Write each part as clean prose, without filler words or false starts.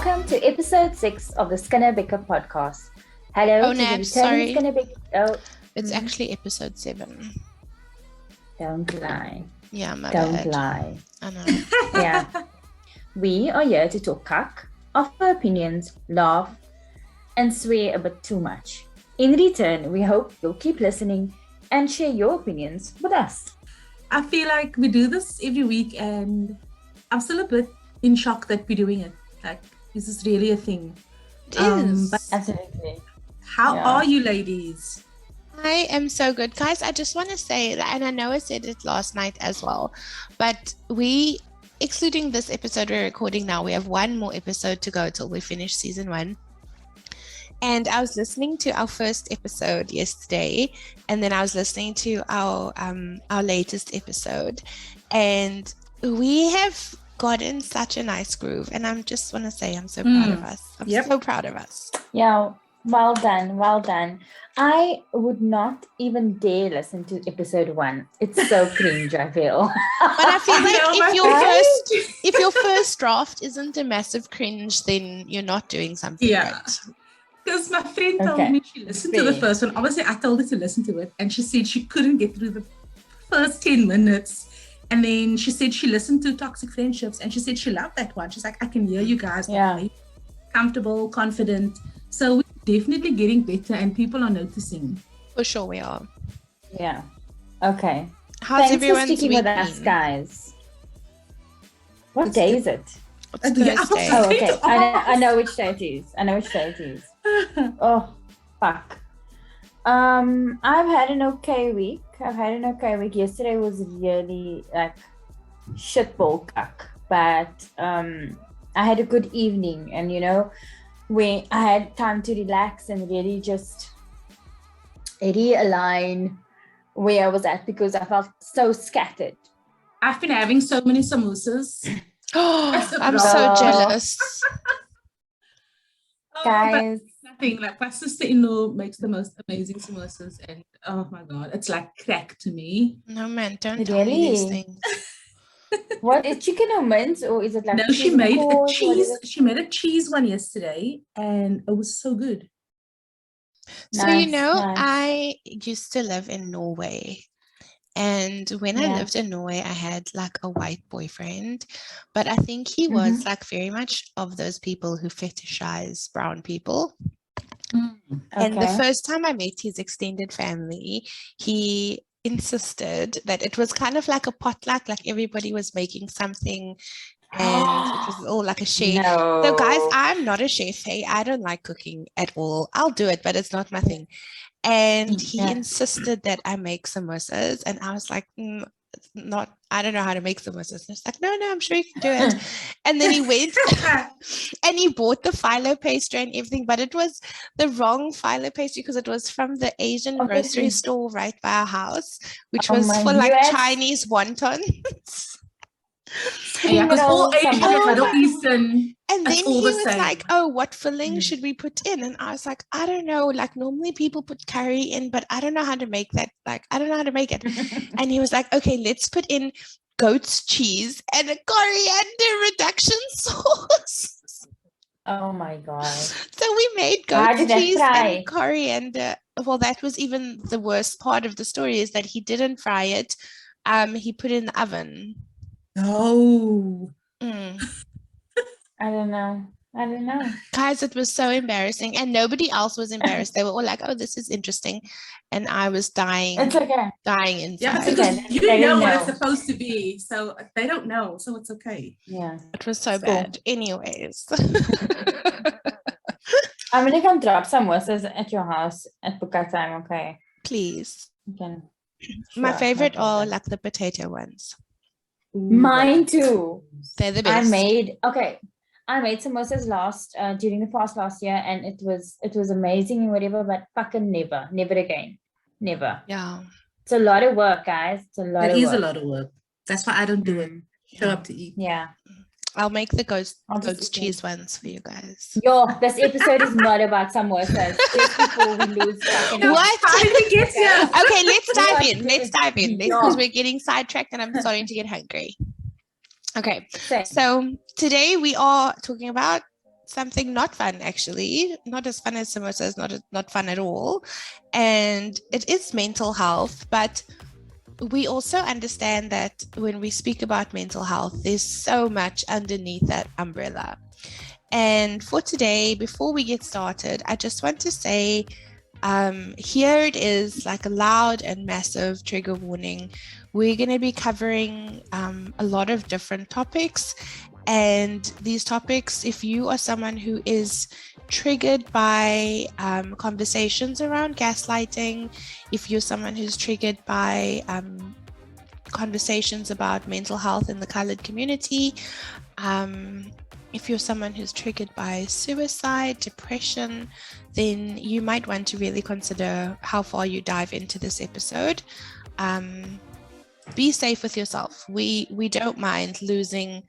Welcome to episode 6 of the Skinne Bekkies podcast. Hello to the returning Skinne Bekkies. It's actually episode 7. Don't lie. Yeah, my Don't bad. lie. I know. Yeah. We are here to talk cuck, offer opinions, laugh, and swear a bit too much. In return, we hope you'll keep listening and share your opinions with us. I feel like we do this every week and I'm still a bit in shock that we're doing it. Like, is this really a thing? It is. But Absolutely. how are you ladies? I am so good. Guys, I just want to say that, and I know I said it last night as well, but we, excluding this episode we're recording now, we have one more episode to go till we finish season 1. And I was listening to our first episode yesterday, and then I was listening to our latest episode, and we have gotten such a nice groove. And I just want to say I'm so proud of us. I'm so proud of us. Yeah, well done, well done. I would not even dare listen to episode 1. It's so cringe, I feel. But I feel like if your first draft isn't a massive cringe, then you're not doing something right. Because my friend told me she listened to the first one. Obviously, I told her to listen to it. And she said she couldn't get through the first 10 minutes. And then she said she listened to Toxic Friendships. And she said she loved that one. She's like, I can hear you guys. Yeah. Comfortable, confident. So we're definitely getting better. And people are noticing. For sure we are. Yeah. Okay. How's Thanks everyone's for sticking week with us, been? guys. What day is it? It's Thursday. Oh, okay. I know which day it is. Oh, fuck. I've had an okay week. Yesterday was really like shitball cuck, but I had a good evening, and where I had time to relax and really just realign where I was at because I felt so scattered. I've been having so many samosas. I'm so jealous. Guys. Nothing. Like my sister-in-law makes the most amazing samosas, and oh my god, it's like crack to me. No man, don't tell me these things. What is chicken or mince, or is it like? No, she made a cheese. She made a cheese one yesterday, and it was so good. So I used to live in Norway. And when I lived in Norway, I had like a white boyfriend, but I think he was like very much of those people who fetishize brown people. And the first time I met his extended family, he insisted that it was kind of like a potluck, like everybody was making something and it was all like a share. No. So guys, I'm not a chef. Hey, I don't like cooking at all. I'll do it, but it's not my thing. And he insisted that I make samosas, and I was like, I don't know how to make samosas. And he's like, no, I'm sure you can do it. And then he went and he bought the phyllo pastry and everything, but it was the wrong phyllo pastry because it was from the Asian grocery store right by our house, which was for like Chinese wontons. Yeah, because all Asian and Middle Eastern. And then he was like, oh, what filling should we put in? And I was like, I don't know. Like normally people put curry in, but I don't know how to make that. Like, I don't know how to make it. And he was like, okay, let's put in goat's cheese and a coriander reduction sauce. Oh my God. So we made goat's cheese and coriander. Well, that was even the worst part of the story is that he didn't fry it. He put it in the oven. Oh. I don't know. Guys, it was so embarrassing, and nobody else was embarrassed. They were all like, oh, this is interesting. And I was dying. It's okay. Dying inside. Yeah, because you know what it's supposed to be. So they don't know. So it's okay. Yeah. It was so bad. Anyways. I'm going to come drop some samosas at your house at Buka time, okay? Please. Okay. My favorite are like the potato ones. Mine too. They're the best. I made samosas during the fast last year, and it was amazing and whatever, but fucking never again. Never. Yeah. It's a lot of work, guys. It is a lot of work. That's why I don't do it. Show up to eat. Yeah. I'll make the goat's cheese ones for you guys. Yo, this episode is not about samosas. Just before we lose fucking what? Okay, let's dive in. Let's Because we're getting sidetracked and I'm starting to get hungry. Okay, so today we are talking about something not fun, actually, not as fun as samosas, not fun at all. And it is mental health, but we also understand that when we speak about mental health, there's so much underneath that umbrella. And for today, before we get started, I just want to say, here it is, like a loud and massive trigger warning. We're going to be covering a lot of different topics. And these topics, if you are someone who is triggered by conversations around gaslighting, if you're someone who's triggered by conversations about mental health in the colored community, if you're someone who's triggered by suicide, depression, then you might want to really consider how far you dive into this episode. Be safe with yourself. We don't mind losing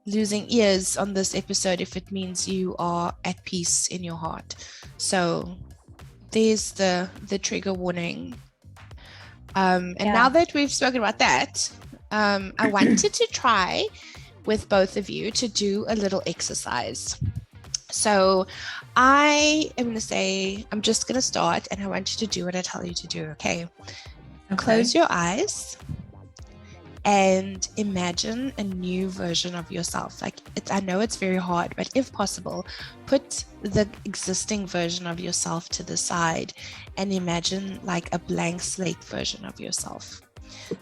ears on this episode if it means you are at peace in your heart. So there's the trigger warning. And now that we've spoken about that, I wanted to try with both of you to do a little exercise. So I am going to say, I'm just going to start, and I want you to do what I tell you to do, okay? Close your eyes and imagine a new version of yourself. Like, I know it's very hard, but if possible, put the existing version of yourself to the side and imagine like a blank slate version of yourself.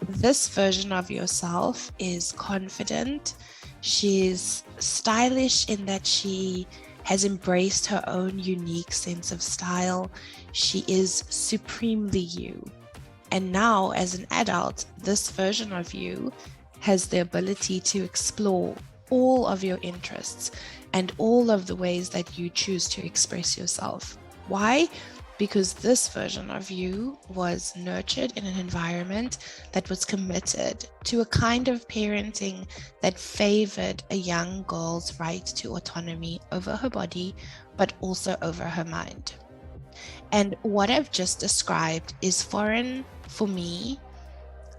This version of yourself is confident. She's stylish in that she has embraced her own unique sense of style. She is supremely you. And now, as an adult, this version of you has the ability to explore all of your interests and all of the ways that you choose to express yourself. Why? Because this version of you was nurtured in an environment that was committed to a kind of parenting that favored a young girl's right to autonomy over her body, but also over her mind. And what I've just described is foreign for me.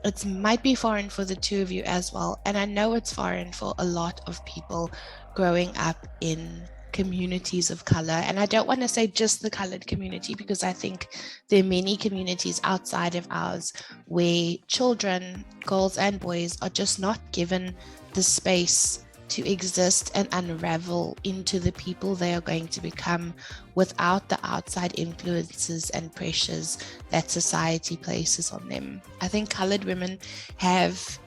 It might be foreign for the two of you as well. And I know it's foreign for a lot of people growing up in communities of color. And I don't want to say just the colored community, because I think there are many communities outside of ours where children, girls and boys, are just not given the space to exist and unravel into the people they are going to become without the outside influences and pressures that society places on them. I think colored women have,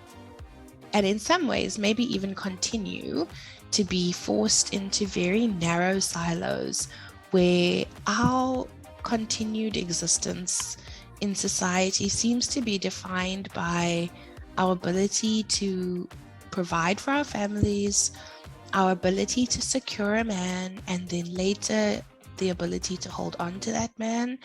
and in some ways maybe even continue, to be forced into very narrow silos where our continued existence in society seems to be defined by our ability to provide for our families, our ability to secure a man, and then later the ability to hold on to that man.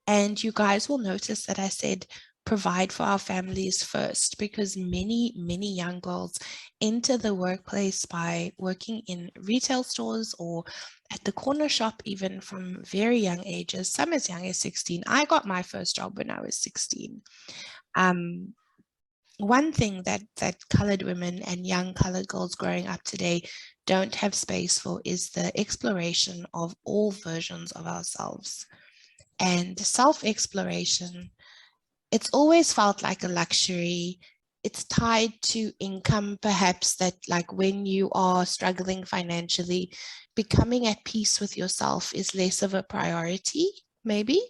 And you guys will notice that I said provide for our families first, because many young girls enter the workplace by working in retail stores or at the corner shop, even from very young ages, some as young as 16. I got my first job when I was 16. One thing that colored women and young colored girls growing up today don't have space for is the exploration of all versions of ourselves. And self-exploration, it's always felt like a luxury. It's tied to income, perhaps, that like when you are struggling financially, becoming at peace with yourself is less of a priority, maybe.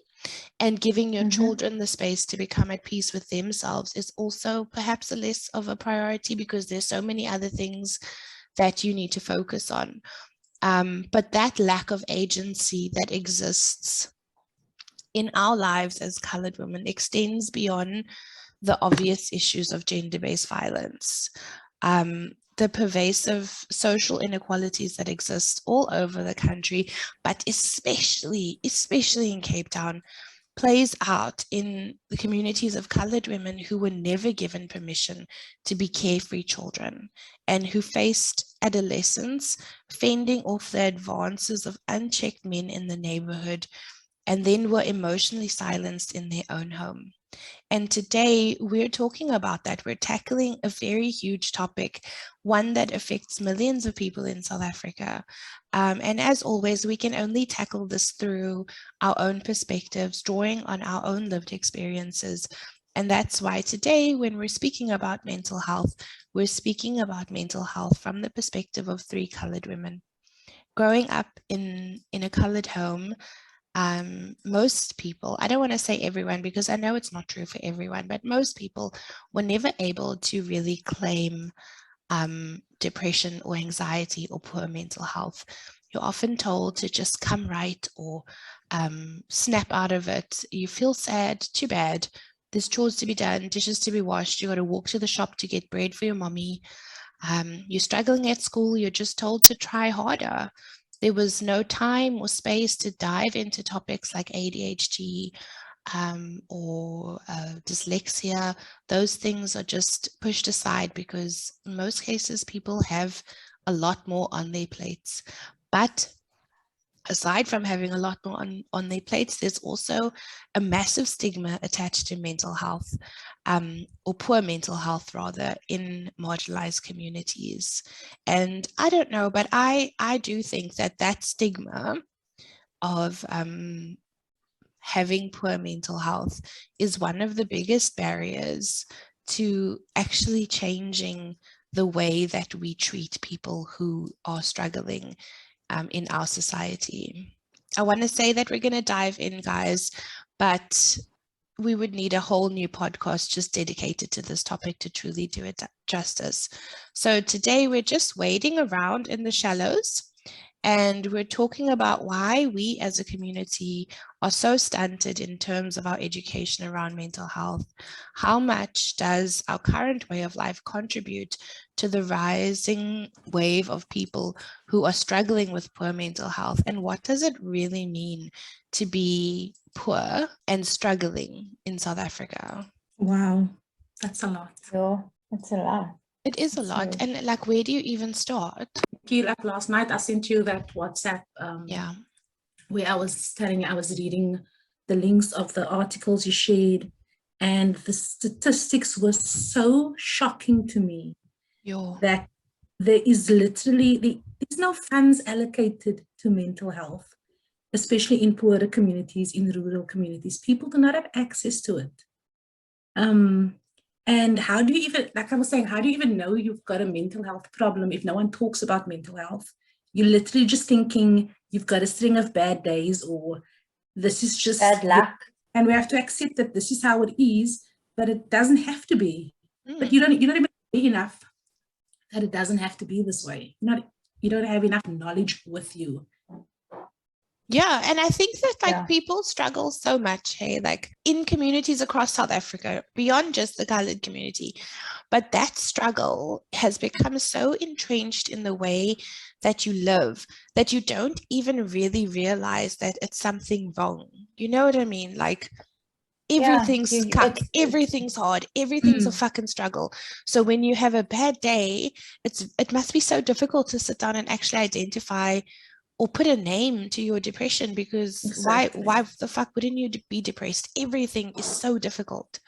And giving your children the space to become at peace with themselves is also perhaps a less of a priority, because there's so many other things that you need to focus on. But that lack of agency that exists in our lives as colored women extends beyond the obvious issues of gender-based violence. The pervasive social inequalities that exist all over the country, but especially in Cape Town, plays out in the communities of colored women who were never given permission to be carefree children and who faced adolescence fending off the advances of unchecked men in the neighborhood, and then were emotionally silenced in their own home. And today we're talking about that. We're tackling a very huge topic, one that affects millions of people in South Africa. And as always, we can only tackle this through our own perspectives, drawing on our own lived experiences. And that's why today, when we're speaking about mental health, we're speaking about mental health from the perspective of 3 colored women. Growing up in a colored home, most people, I don't want to say everyone because I know it's not true for everyone, but most people were never able to really claim depression or anxiety or poor mental health. You're often told to just come right or snap out of it. You feel sad, too bad. There's chores to be done, dishes to be washed. You got to walk to the shop to get bread for your mommy. You're struggling at school. You're just told to try harder. There was no time or space to dive into topics like ADHD or dyslexia. Those things are just pushed aside because in most cases people have a lot more on their plates. But aside from having a lot more on their plates, there's also a massive stigma attached to mental health, or poor mental health rather, in marginalized communities. And I don't know, but I do think that stigma of having poor mental health is one of the biggest barriers to actually changing the way that we treat people who are struggling in our society. I want to say that we're going to dive in, guys, but we would need a whole new podcast just dedicated to this topic to truly do it justice. So today we're just wading around in the shallows, and we're talking about why we as a community are so stunted in terms of our education around mental health. How much does our current way of life contribute to the rising wave of people who are struggling with poor mental health? And what does it really mean to be poor and struggling in South Africa? Wow, that's a lot. Yeah, that's a lot. It is a lot. And like, where do you even start? Like last night, I sent you that WhatsApp where I was reading the links of the articles you shared, and the statistics were so shocking to me that there is literally, there's no funds allocated to mental health, especially in poorer communities, in rural communities. People do not have access to it. And how do you even, like I was saying, how do you even know you've got a mental health problem if no one talks about mental health? You're literally just thinking you've got a string of bad days, or this is just bad luck. And we have to accept that this is how it is, but it doesn't have to be. But you're not even big enough that it doesn't have to be this way. You don't have enough knowledge with you. Yeah, and I think that people struggle so much, hey, like in communities across South Africa, beyond just the colored community. But that struggle has become so entrenched in the way that you live that you don't even really realize that it's something wrong. You know what I mean? Like everything's everything's hard, everything's a fucking struggle. So when you have a bad day, it must be so difficult to sit down and actually identify or put a name to your depression, because why the fuck wouldn't you be depressed? Everything is so difficult.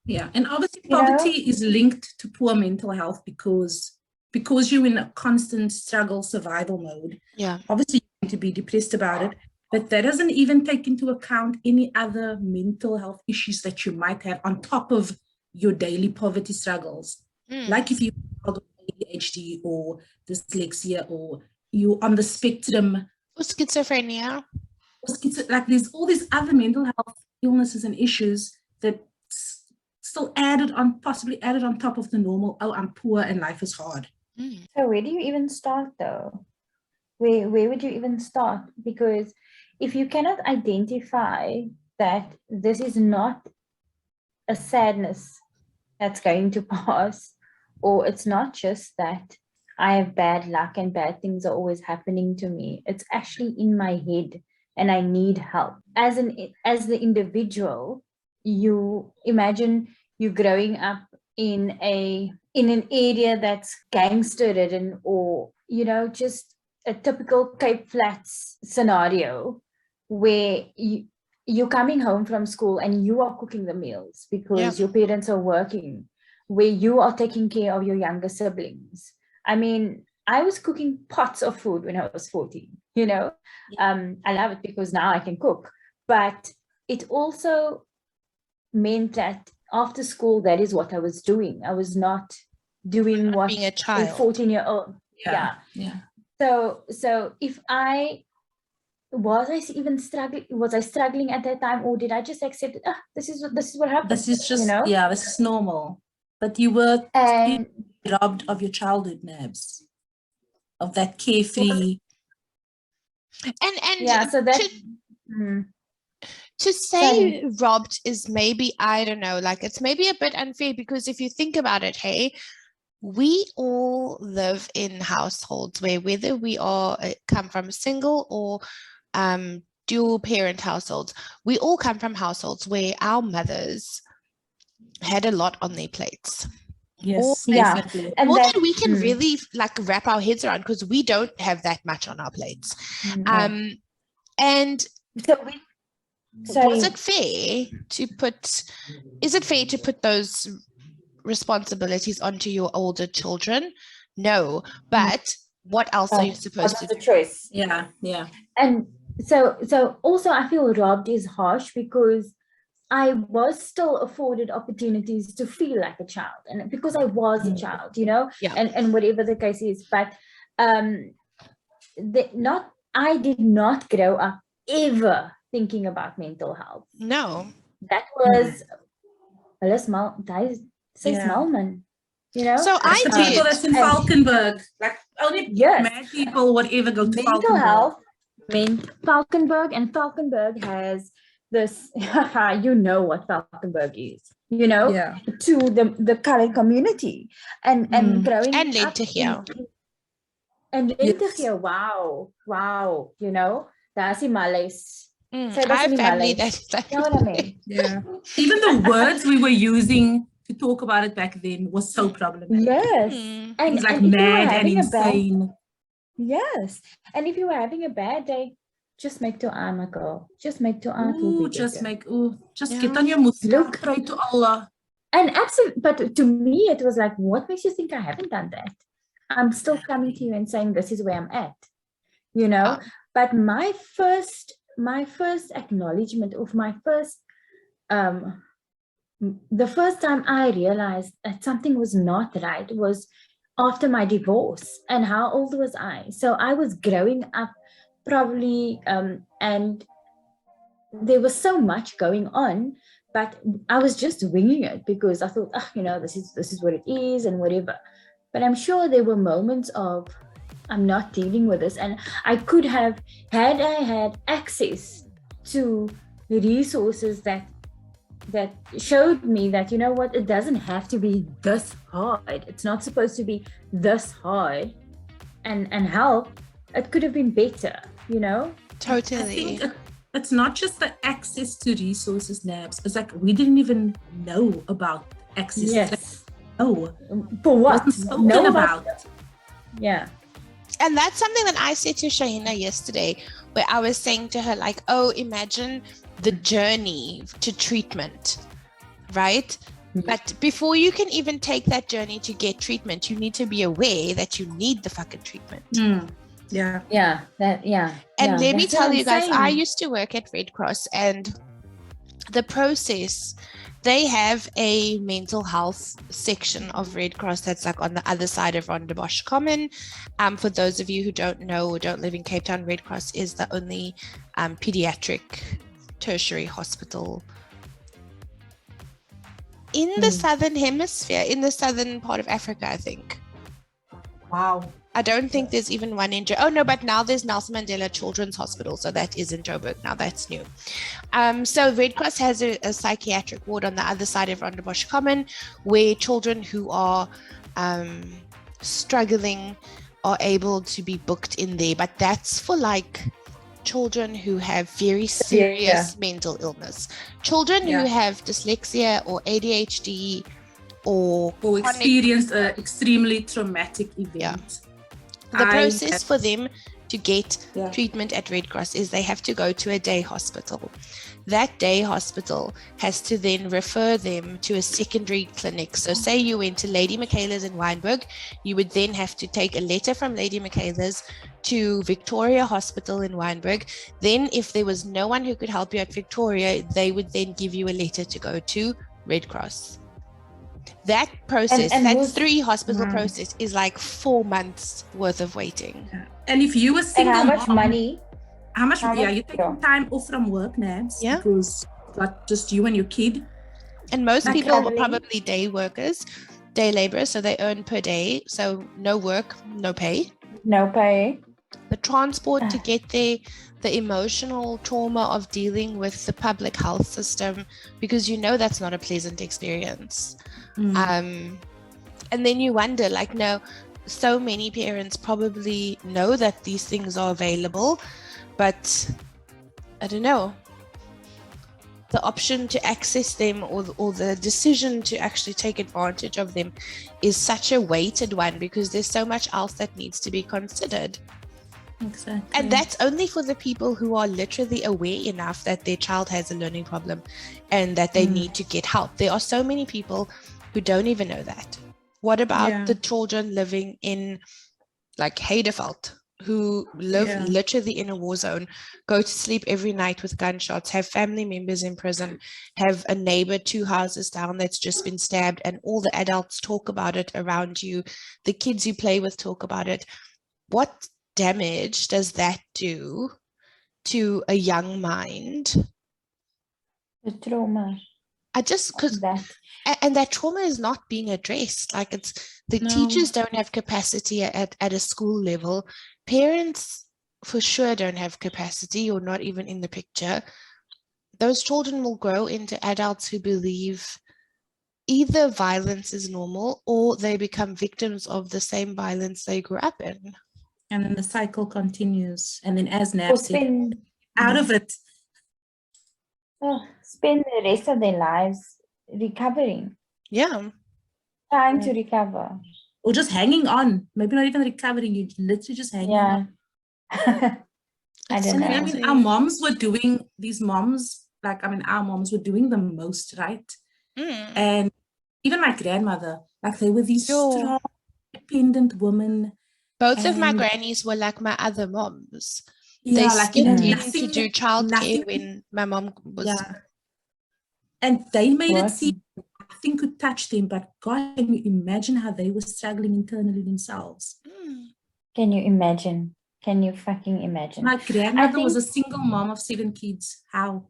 Yeah, and obviously poverty is linked to poor mental health because you're in a constant struggle survival mode. Yeah, obviously you're going to be depressed about it, but that doesn't even take into account any other mental health issues that you might have on top of your daily poverty struggles. Like if you have ADHD or dyslexia, or you on the spectrum, or schizophrenia, like there's all these other mental health illnesses and issues that still possibly added on top of the normal, oh, I'm poor and life is hard. So where do you even start though? Where would you even start? Because if you cannot identify that this is not a sadness that's going to pass, or it's not just that I have bad luck and bad things are always happening to me, it's actually in my head and I need help. As the individual, you imagine you growing up in an area that's gangster ridden, or just a typical Cape Flats scenario where you're coming home from school and you are cooking the meals because your parents are working, where you are taking care of your younger siblings. I mean, I was cooking pots of food when I was 14, you know. I love it because now I can cook, but it also meant that after school, that is what I was doing. I was not doing what being a child, 14-year-old. Yeah. So if I even struggling, was I struggling at that time, or did I just accept it? This is what happened. This is just, you know? This is normal. But you were robbed of your childhood, Nabs, of that carefree. And yeah, so that to say robbed is maybe, I don't know, like it's maybe a bit unfair, because if you think about it, hey, we all live in households where, whether we are come from single or dual parent households, we all come from households where our mothers had a lot on their plates. Yes, definitely. And more than we can really like wrap our heads around, because we don't have that much on our plates. And so is it fair to put those responsibilities onto your older children? No, but what else are you supposed to do? The choice. Yeah. And so also I feel robbed is harsh, because I was still afforded opportunities to feel like a child, and because I was a child, you know, and whatever the case is, but I did not grow up ever thinking about mental health. No, that was Smalman, you know. So I the did. people that's in Valkenburg, like only mad people, whatever, go to mental health. Valkenburg has this, you know what Valkenburg is, you know, to the colored community, and growing and up Lenteghier. Wow, you know, that's in Malays. I have family that's like, you know what I mean? Yeah. Even the words we were using to talk about it back then was so problematic. Yes. And it's like mad and insane. Yes. And if you were having a bad day, just make dua, my girl. Just make dua. Just get on your Muslim, pray to Allah. And absolutely, but to me, it was like, what makes you think I haven't done that? I'm still coming to you and saying, this is where I'm at, you know? But my first acknowledgement of the first time I realized that something was not right was after my divorce. And how old was I? So I was growing up probably, and there was so much going on, but I was just winging it because I thought, you know, this is what it is and whatever. But I'm sure there were moments of, I'm not dealing with this. And I could have, had I had access to the resources that showed me that, you know what, it doesn't have to be this hard. It's not supposed to be this hard, and help. It could have been better, you know? Totally. I think it's not just the access to resources, Nabs. It's like we didn't even know about access. Yes. Oh, for what? Know about. Yeah. And that's something that I said to Shahina yesterday, where I was saying to her, like, oh, imagine the journey to treatment, right? But before you can even take that journey to get treatment, you need to be aware that you need the fucking treatment. Yeah. And let me tell you guys, I used to work at Red Cross, and the process, they have a mental health section of Red Cross that's like on the other side of Rondebosch Common. For those of you who don't know or don't live in Cape Town, Red Cross is the only pediatric tertiary hospital in the southern hemisphere, in the southern part of Africa, I think. Wow. I don't think there's even one in but now there's Nelson Mandela Children's Hospital, so that is in Joburg now. That's new. So Red Cross has a psychiatric ward on the other side of Rondebosch Common, where children who are struggling are able to be booked in there, but that's for like children who have very serious mental illness, children who have dyslexia or ADHD or experienced an extremely traumatic event. The process for them to get treatment at Red Cross is they have to go to a day hospital. That day hospital has to then refer them to a secondary clinic. So say you went to Lady Michaela's in Wynberg, you would then have to take a letter from Lady Michaela's to Victoria Hospital in Wynberg. Then if there was no one who could help you at Victoria, they would then give you a letter to go to Red Cross. That process, that 3 hospital process is like 4 months worth of waiting. Yeah. And if you were single, and how much money? How much? You're taking time off from work, Nabs, because got just you and your kid. And most people were probably day workers, day laborers, so they earn per day. So no work, no pay. No pay. The transport to get there, the emotional trauma of dealing with the public health system, because you know that's not a pleasant experience. And then you wonder, like, no, so many parents probably know that these things are available, but I don't know, the option to access them or the decision to actually take advantage of them is such a weighted one, because there's so much else that needs to be considered. Exactly. And that's only for the people who are literally aware enough that their child has a learning problem and that they need to get help. There are so many people who don't even know that. What about the children living in like Heideveld, who live literally in a war zone, go to sleep every night with gunshots, have family members in prison, have a neighbor 2 houses down that's just been stabbed, and all the adults talk about it around you, the kids you play with talk about it. What damage does that do to a young mind? The trauma. And that trauma is not being addressed. Like, it's the teachers don't have capacity at a school level. Parents for sure don't have capacity, or not even in the picture. Those children will grow into adults who believe either violence is normal or they become victims of the same violence they grew up in. And then the cycle continues. And then, as Nab said, out of it. Spend the rest of their lives recovering. Yeah. Trying to recover. Or just hanging on. Maybe not even recovering, you're literally just hanging on. I don't know. I mean, our moms were doing, our moms were doing the most, right? And even my grandmother, like, they were these strong, independent women. Both of my grannies were like my other moms. Yeah, they like, in to do childcare when my mom was. Yeah. And they made it seem nothing could touch them, but God, can you imagine how they were struggling internally themselves? Can you imagine? Can you fucking imagine? My grandmother was a single mom of 7 kids. How?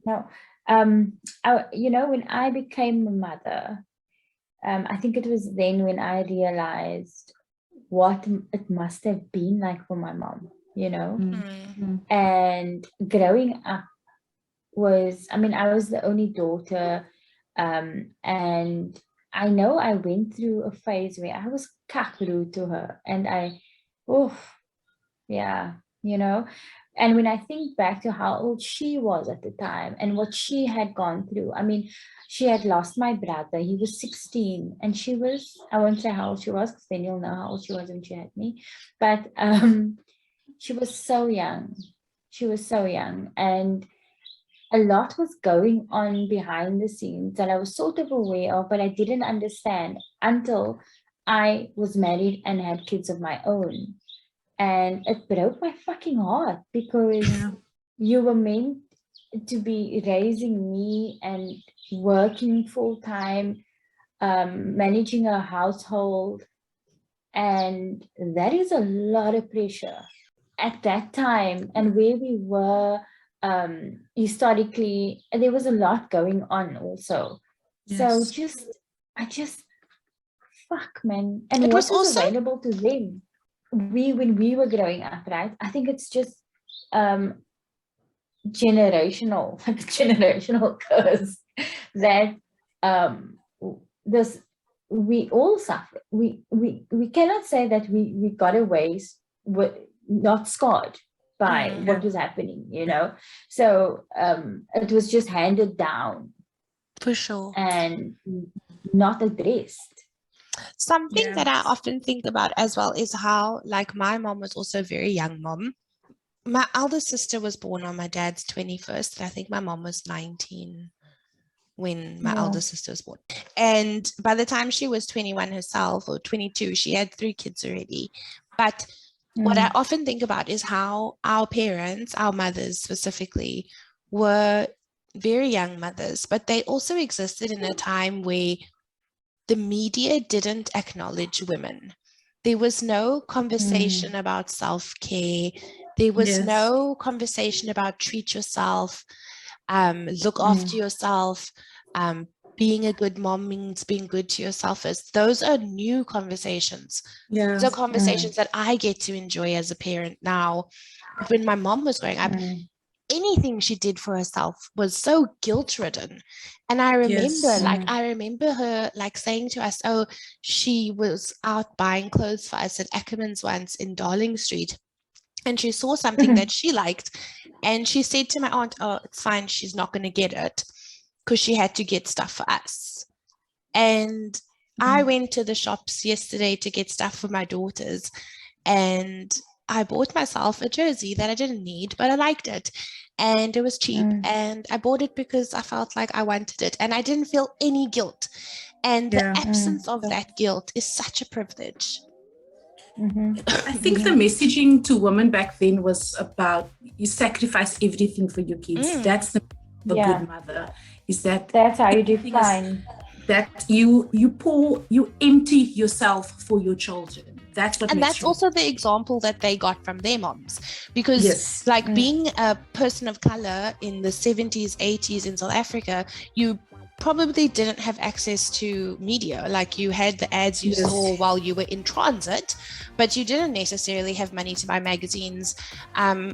No. When I became a mother, I think it was then when I realized what it must have been like for my mom, and growing up was, I was the only daughter, and I know I went through a phase where I was rude to her, and and when I think back to how old she was at the time and what she had gone through, she had lost my brother. He was 16 and she was, I won't say how old she was because then you'll know how old she was when she had me. But she was so young. She was so young. And a lot was going on behind the scenes that I was sort of aware of, but I didn't understand until I was married and had kids of my own. And it broke my fucking heart because you were meant to be raising me and working full time, managing a household. And that is a lot of pressure at that time. And where we were historically, there was a lot going on also. Yes. So fuck, man. And it was also available to them. When we were growing up, right? I think it's just generational curse that we all suffer. We cannot say that we got away with not scarred by what was happening, So it was just handed down for sure and not addressed. Something that I Yes. often think about as well is how, like, my mom was also a very young mom. My elder sister was born on my dad's 21st. I think my mom was 19 when my elder sister was born. And by the time she was 21 herself, or 22, she had 3 kids already. But what I often think about is how our parents, our mothers specifically, were very young mothers, but they also existed in a time where the media didn't acknowledge women. There was no conversation about self-care. There was Yes. no conversation about treat yourself, look after yourself. Being a good mom means being good to yourself. Those are new conversations. Yeah. Those are conversations that I get to enjoy as a parent now. But when my mom was growing up, anything she did for herself was so guilt-ridden. And I remember, Yes. I remember her like saying to us, oh, she was out buying clothes for us at Ackerman's once in Darling Street. And she saw something that she liked. And she said to my aunt, oh, it's fine, she's not going to get it, because she had to get stuff for us. And I went to the shops yesterday to get stuff for my daughters. And I bought myself a jersey that I didn't need, but I liked it. And it was cheap. And I bought it because I felt like I wanted it. And I didn't feel any guilt. And the absence of that guilt is such a privilege. I think the messaging to women back then was about you sacrifice everything for your kids. That's the good mother. Is that's how you define that you empty yourself for your children. That's what. And that's also the example that they got from their moms, because being a person of color in the 70s, 80s in South Africa, you probably didn't have access to media. Like, you had the ads you saw while you were in transit, but you didn't necessarily have money to buy magazines.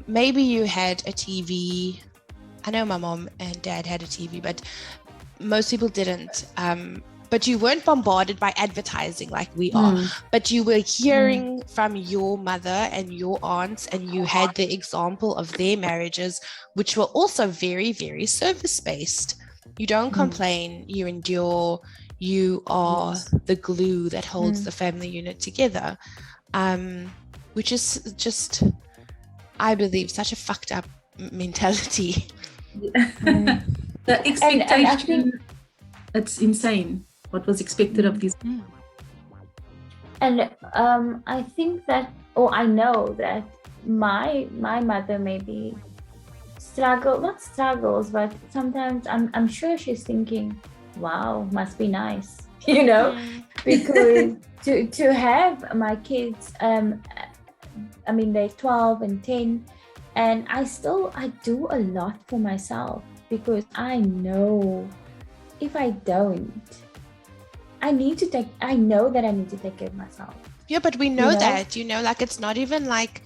Maybe you had a TV. I know my mom and dad had a TV, but most people didn't. But you weren't bombarded by advertising like we are, but you were hearing from your mother and your aunts, and you had the example of their marriages, which were also very, very service-based. You don't complain, you endure, you are the glue that holds the family unit together, which is just, I believe, such a fucked up mentality. The expectation, and I think it's insane what was expected of these. And I think that, I know that my mother maybe not struggles, but sometimes I'm sure she's thinking, wow, must be nice, because to have my kids, I mean, they're 12 and 10, and I do a lot for myself, because I know if I don't, I know that I need to take care of myself. Yeah, but we know that, like, it's not even like,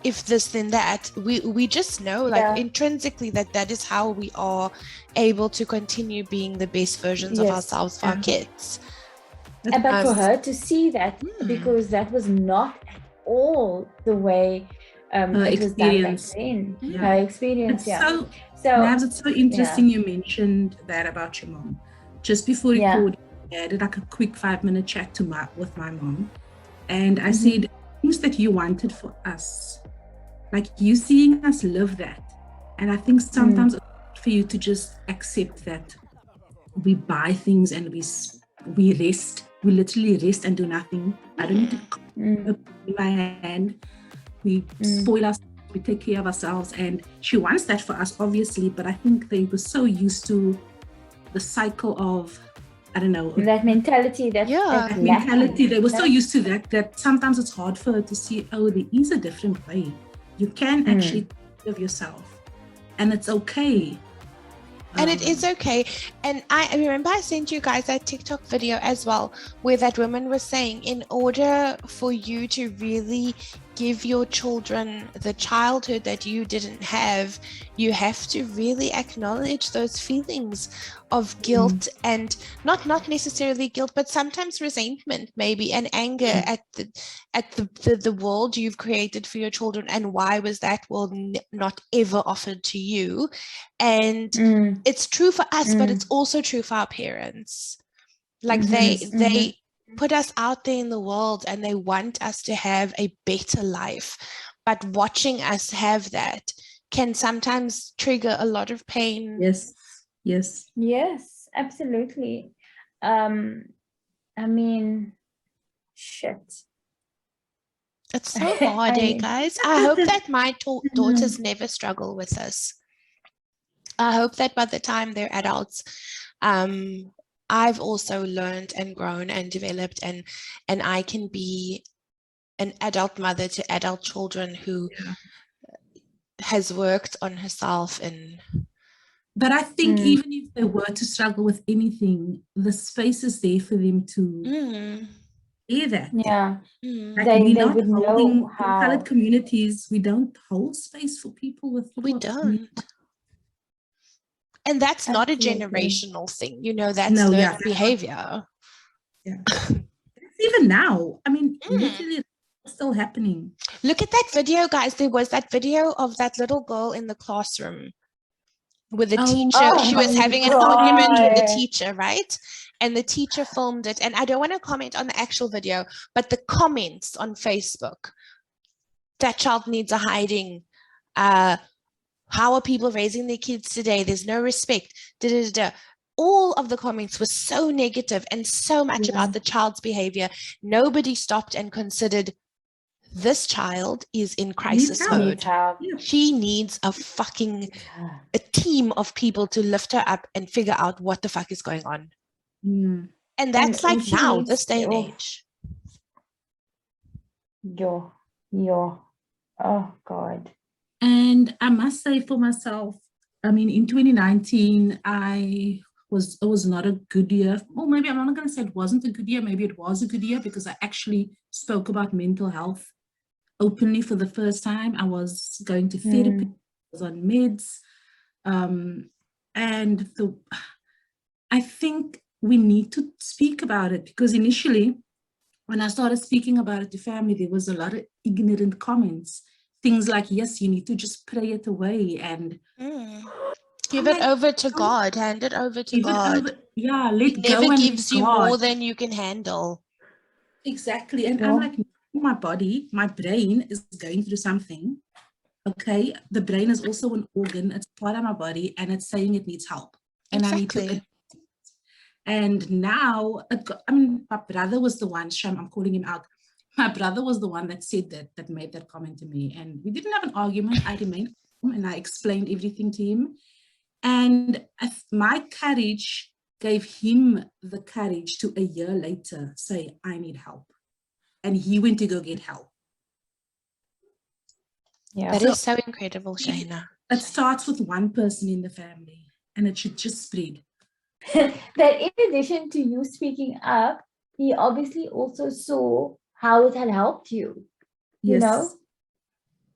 if this then that, we just know, like, intrinsically that is how we are able to continue being the best versions of ourselves for our kids. But for her to see that, because that was not at all the way it was done back then. Her experience, So Nabs, it's so interesting you mentioned that about your mom. Just before recording, I did like a quick 5-minute chat with my mom, and I said things that you wanted for us, like you seeing us live that. And I think sometimes it's for you to just accept that we buy things and we rest, we literally rest and do nothing. I don't need to in my hand. We spoil ourselves, we take care of ourselves, and she wants that for us, obviously. But I think they were so used to the cycle of, I don't know, that mentality, that mentality. They were so used to that sometimes it's hard for her to see, oh, there is a different way. You can actually take care of yourself, and it's okay. And it is okay. And I remember I sent you guys that TikTok video as well, where that woman was saying, in order for you to really give your children the childhood that you didn't have, you have to really acknowledge those feelings of guilt, and not necessarily guilt, but sometimes resentment, maybe, and anger at the world you've created for your children, and why was that world not ever offered to you. And it's true for us, but it's also true for our parents. Like Mm-hmm. they put us out there in the world and they want us to have a better life. But watching us have that can sometimes trigger a lot of pain. Yes. Yes, absolutely. I mean, shit. It's so hard, guys. I hope that my daughters never struggle with this. I hope that by the time they're adults, I've also learned and grown and developed, and I can be an adult mother to adult children who has worked on herself. But I think even if they were to struggle with anything, the space is there for them to hear that. Yeah. Like They we're not would holding know how. in colored communities, we don't hold space for people with We don't. And that's not a generational thing, you know, that's learned behavior. Yeah. Even now, I mean, literally it's still happening. Look at that video, guys. There was that video of that little girl in the classroom with the teacher. She was having an argument with the teacher, right? And the teacher filmed it. And I don't want to comment on the actual video, but the comments on Facebook, that child needs a hiding. How are people raising their kids today? There's no respect. All of the comments were so negative and so much about the child's behavior. Nobody stopped and considered, this child is in crisis mode. She needs a team of people to lift her up and figure out what the fuck is going on. And that's like now, this day and age. Oh God. And I must say for myself, I mean, in 2019, it was not a good year. Or maybe I'm not going to say it wasn't a good year. Maybe it was a good year because I actually spoke about mental health openly for the first time. I was going to therapy, I was on meds. I think we need to speak about it because initially, when I started speaking about it to family, there was a lot of ignorant comments. Things like, yes, you need to just pray it away and give it over to God, hand it over to God. Let go. Never gives you more than you can handle. Exactly. And I'm like, my body, my brain is going through something. Okay. The brain is also an organ. It's part of my body and it's saying it needs help. And I need to. And now, my brother was the one, Sham, I'm calling him out. My brother was the one that said that made that comment to me. And we didn't have an argument. I remained calm and I explained everything to him. And my courage gave him the courage to a year later say, I need help. And he went to go get help. Yeah. That is so incredible, Shayna. It starts with one person in the family and it should just spread. That in addition to you speaking up, he obviously also saw how it had helped you, you know?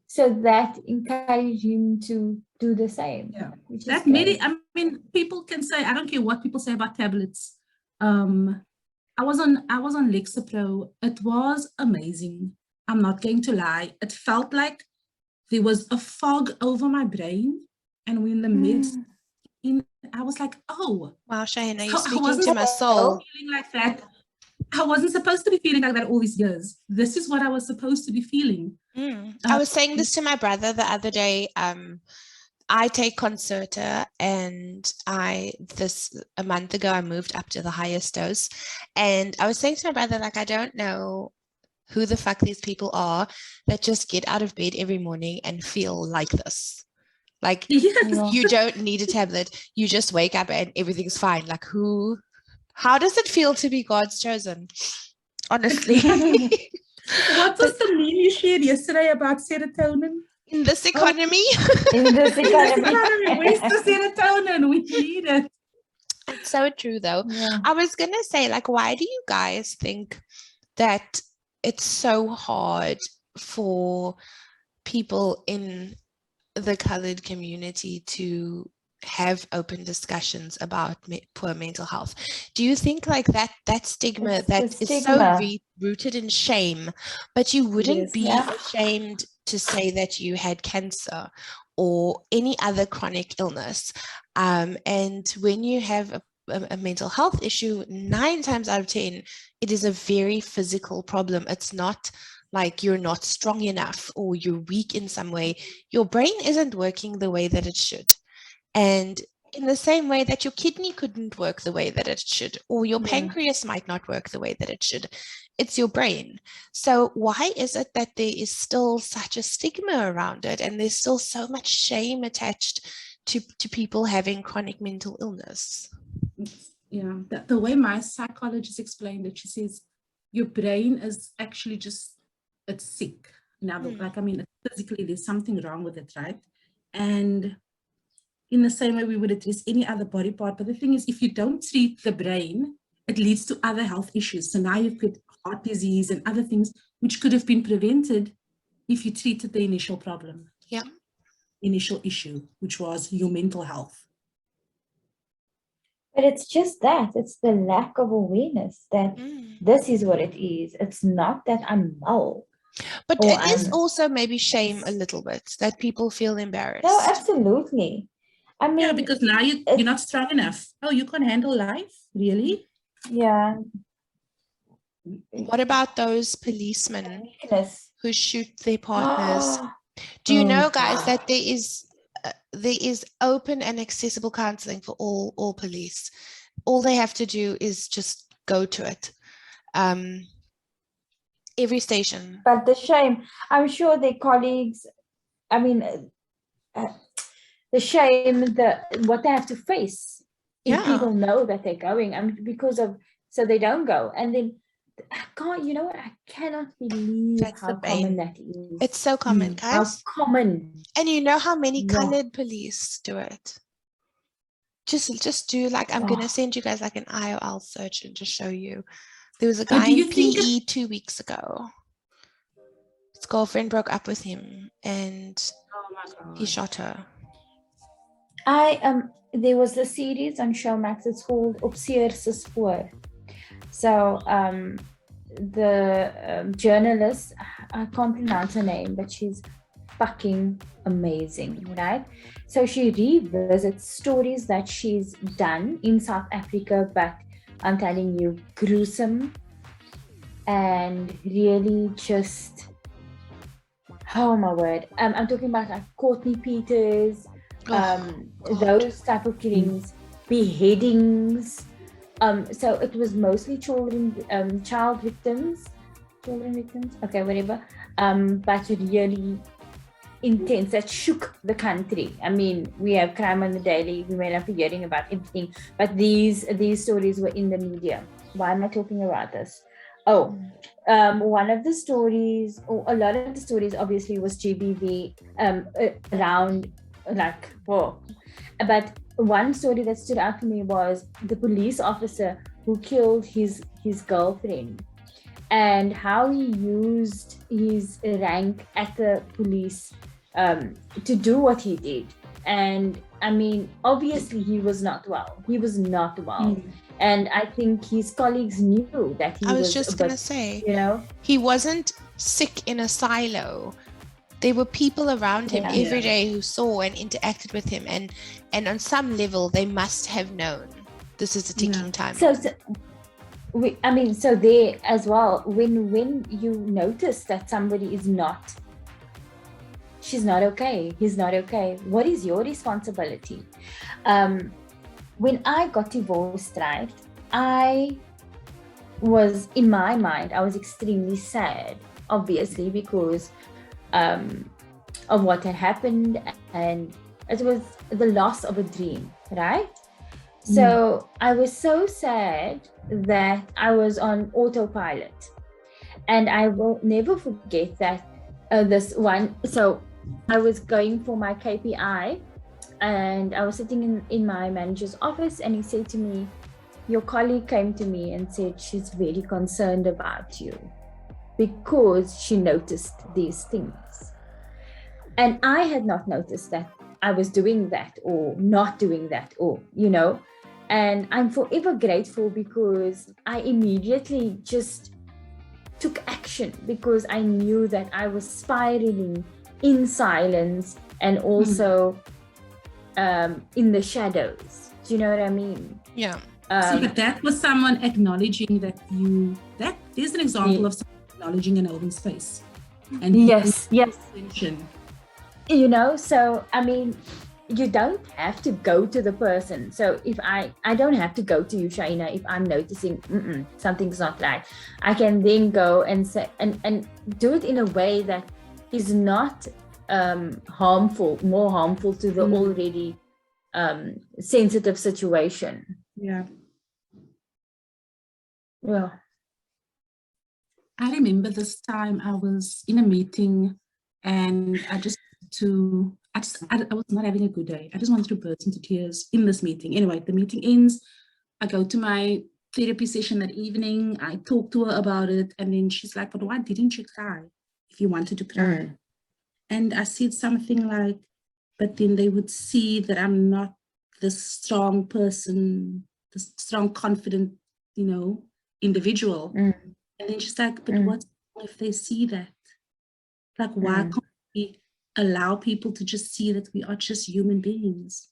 So that encouraged him to do the same. Yeah. That many, I mean, people can say, I don't care what people say about tablets. I was on Lexapro. It was amazing. I'm not going to lie. It felt like there was a fog over my brain. And when the meds I was like, oh. Wow, Shayna, you're speaking to my soul. Feeling like that. I wasn't supposed to be feeling like that all these years. This is what I was supposed to be feeling. I was saying this to my brother the other day. I take Concerta, and a month ago I moved up to the highest dose. And I was saying to my brother, like, I don't know who the fuck these people are that just get out of bed every morning and feel like this. Like, you don't need a tablet. You just wake up and everything's fine. Like, how does it feel to be God's chosen? Honestly. What was the meme you shared yesterday about serotonin? In this economy? In this economy. Where's the serotonin? We need it. It's so true, though. Yeah. I was going to say, like, why do you guys think that it's so hard for people in the colored community to have open discussions about poor mental health? Do you think like that stigma is so rooted in shame, but you wouldn't be ashamed to say that you had cancer or any other chronic illness, and when you have a mental health issue, 9 times out of 10, it is a very physical problem. It's not like you're not strong enough or you're weak in some way. Your brain isn't working the way that it should. And in the same way that your kidney couldn't work the way that it should, or your pancreas might not work the way that it should, it's your brain. So why is it that there is still such a stigma around it, and there's still so much shame attached to people having chronic mental illness? Yeah, the way my psychologist explained it, she says your brain is actually just, it's sick. Now, like, I mean, physically there's something wrong with it, right? And in the same way we would address any other body part. But the thing is, if you don't treat the brain, it leads to other health issues. So now you've got heart disease and other things which could have been prevented if you treated the initial problem. Yeah. Initial issue, which was your mental health. But it's just that, it's the lack of awareness that this is what it is. It's not that I'm well. But it is also maybe shame a little bit, that people feel embarrassed. No, absolutely. I mean, yeah, because now you're not strong enough. Oh, you can't handle life? Really? Yeah. What about those policemen who shoot their partners? Do you know, guys, that there is open and accessible counseling for all police? All they have to do is just go to it. Every station. But the shame, I'm sure their colleagues, I mean, the shame, what they have to face if people know that they're going, so they don't go. And then I can't, you know what, I cannot believe how common that is. It's so common, guys. How common. And you know how many colored police do it? Just do, like, I'm going to send you guys like an IOL search and just show you. There was a guy in PE 2 weeks ago. His girlfriend broke up with him and he shot her. There was a series on Showmax, it's called Opseer se Spoor. So the journalist, I can't pronounce her name, but she's fucking amazing, right? So she revisits stories that she's done in South Africa, but I'm telling you, gruesome and really just, oh my word. I'm talking about like Courtney Peters, those type of killings, beheadings. So it was mostly child victims, okay, whatever. But really intense, that shook the country. I mean, we have crime on the daily, we may not be hearing about everything, but these stories were in the media. Why am I talking about this? One of the stories, or a lot of the stories obviously was GBV around, like, whoa. But one story that stood out to me was the police officer who killed his girlfriend, and how he used his rank at the police to do what he did. And I mean, obviously he was not well. And I think his colleagues knew that he was. I was just going to say, you know, he wasn't sick in a silo. There were people around him every day who saw and interacted with him, and on some level they must have known this is a ticking time. So there as well, when you notice that somebody is not, she's not okay, he's not okay, what is your responsibility? When I got divorced, right, I was, in my mind, I was extremely sad, obviously, because of what had happened, and it was the loss of a dream, right? So I was so sad that I was on autopilot, and I will never forget that this one. So I was going for my KPI, and I was sitting in my manager's office, and he said to me, your colleague came to me and said she's very concerned about you because she noticed these things. And I had not noticed that I was doing that or not doing that, or, you know, and I'm forever grateful because I immediately just took action, because I knew that I was spiraling in silence and also in the shadows. Do you know what I mean? Yeah. See, but that was someone acknowledging that there's an example of someone acknowledging an holding space. And yes. Attention. You know, so I mean, you don't have to go to the person. So if I don't have to go to you, Shaina, if I'm noticing something's not right, I can then go and say and do it in a way that is not more harmful to the already sensitive situation. Yeah. I remember this time I was in a meeting and I was not having a good day. I just wanted to burst into tears in this meeting. Anyway, the meeting ends. I go to my therapy session that evening. I talk to her about it. And then she's like, but why didn't you cry if you wanted to cry? And I said something like, but then they would see that I'm not this strong person, this strong, confident, individual. And then she's like, but what if they see that? Like, why can't we allow people to just see that we are just human beings?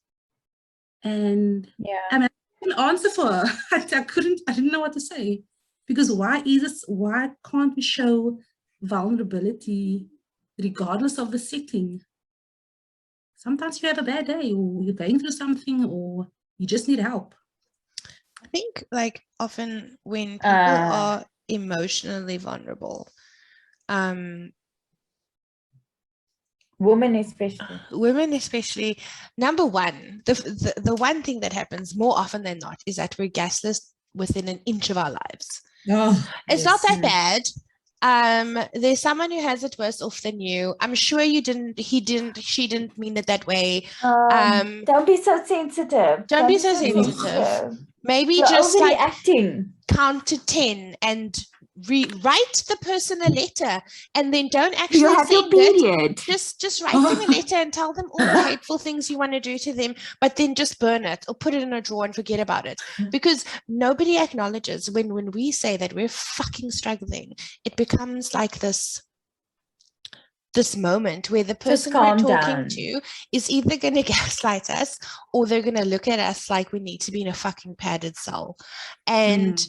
And I mean, I couldn't answer for her. I didn't know what to say. Because why can't we show vulnerability regardless of the setting? Sometimes you have a bad day, or you're going through something, or you just need help. I think like often when people are emotionally vulnerable, women especially, number one, the one thing that happens more often than not is that we're gaslit within an inch of our lives. It's not that bad. There's someone who has it worse off than you. I'm sure she didn't mean it that way. Don't be so sensitive. Don't be so sensitive. Maybe you're just like acting. Count to 10 and write the person a letter, and then don't actually have send your period. Just write them a letter and tell them all the hateful things you want to do to them, but then just burn it or put it in a drawer and forget about it, because nobody acknowledges when we say that we're fucking struggling. It becomes like this moment where the person we're talking to is either going to gaslight us, or they're going to look at us like we need to be in a fucking padded cell. And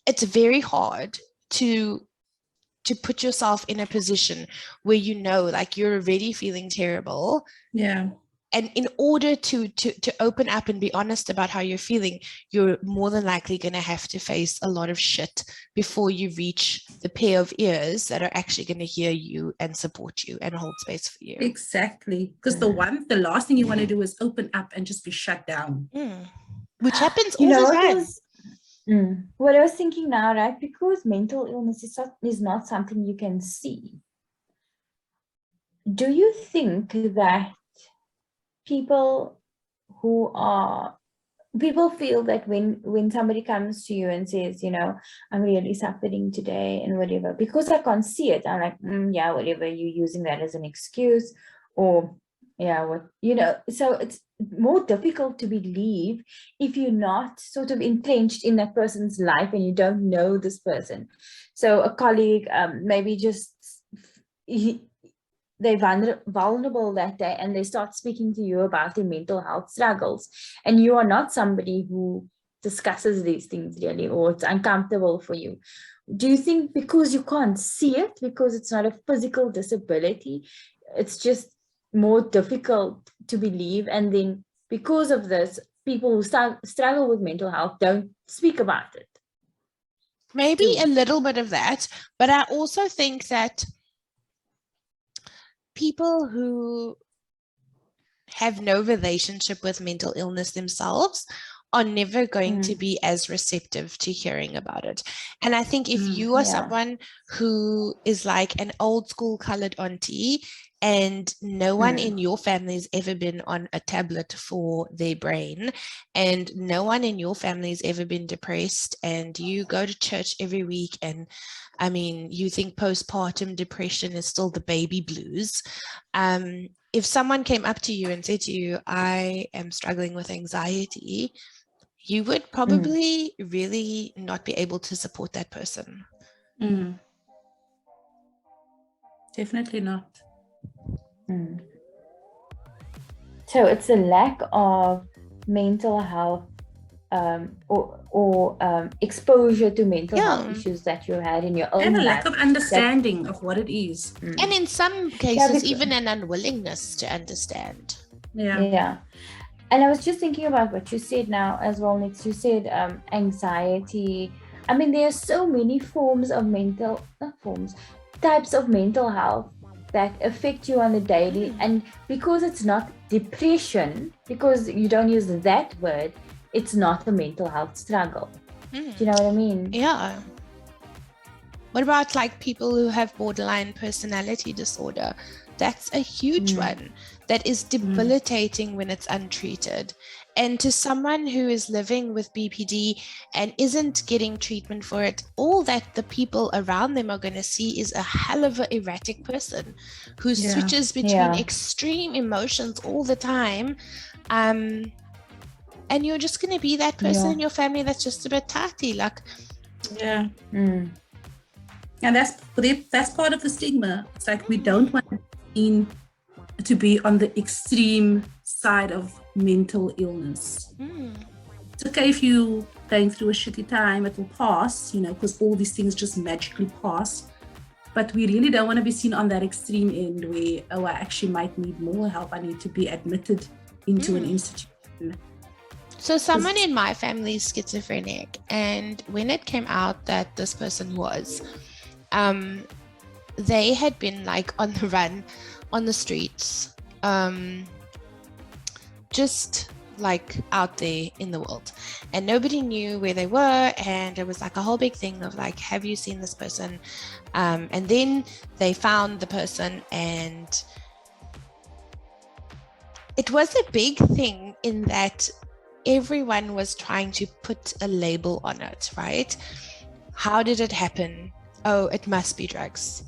it's very hard to put yourself in a position where like you're already feeling terrible. Yeah. And in order to open up and be honest about how you're feeling, you're more than likely going to have to face a lot of shit before you reach the pair of ears that are actually going to hear you and support you and hold space for you. Exactly. Because the last thing you want to do is open up and just be shut down. Which happens all the time. What I was thinking now, right? Because mental illness is not something you can see. Do you think that people feel that when somebody comes to you and says, I'm really suffering today and whatever, because I can't see it, I'm like, whatever, you're using that as an excuse, or so it's more difficult to believe if you're not sort of entrenched in that person's life and you don't know this person. So a colleague, maybe just they're vulnerable that day and they start speaking to you about their mental health struggles, and you are not somebody who discusses these things really, or it's uncomfortable for you. Do you think because you can't see it, because it's not a physical disability, it's just more difficult to believe, and then because of this, people who struggle with mental health don't speak about it? Maybe a little bit of that, but I also think that people who have no relationship with mental illness themselves are never going to be as receptive to hearing about it. And I think if you are someone who is like an old school colored auntie and no one in your family has ever been on a tablet for their brain, and no one in your family has ever been depressed, and you go to church every week, and I mean, you think postpartum depression is still the baby blues. If someone came up to you and said to you, I am struggling with anxiety, you would probably really not be able to support that person. Definitely not. So it's a lack of mental health exposure to mental health Yeah. issues that you had in your own And a life. lack of understanding of what it is. And in some cases, even an unwillingness to understand. Yeah. And I was just thinking about what you said now as well, Nix. You said anxiety. I mean, there are so many forms of types of mental health that affect you on a daily. And because it's not depression, because you don't use that word, it's not a mental health struggle. Do you know what I mean? Yeah. What about like people who have borderline personality disorder? That's a huge one that is debilitating when it's untreated. And to someone who is living with BPD and isn't getting treatment for it, all that the people around them are going to see is a hell of an erratic person who switches between extreme emotions all the time. And you're just going to be that person in your family that's just a bit tatty. Like, and that's part of the stigma. It's like we don't want to be on the extreme side of mental illness. It's okay if you're going through a shitty time, it will pass, because all these things just magically pass. But we really don't want to be seen on that extreme end where, I actually might need more help. I need to be admitted into an institution. So someone in my family is schizophrenic, and when it came out that this person was, they had been like on the run on the streets, just like out there in the world, and nobody knew where they were, and it was like a whole big thing of like, have you seen this person? And then they found the person, and it was a big thing in that everyone was trying to put a label on it, right? How did it happen? Oh, it must be drugs.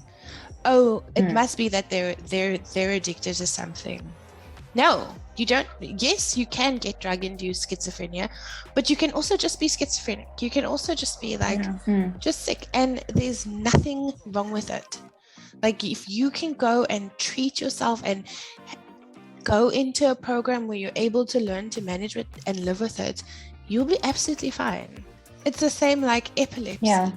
Oh, it must be that they're addicted to something. No, you don't. Yes, you can get drug-induced schizophrenia, but you can also just be schizophrenic. You can also just be like just sick, and there's nothing wrong with it. Like if you can go and treat yourself and go into a program where you're able to learn to manage it and live with it, you'll be absolutely fine. It's the same like epilepsy. Yeah.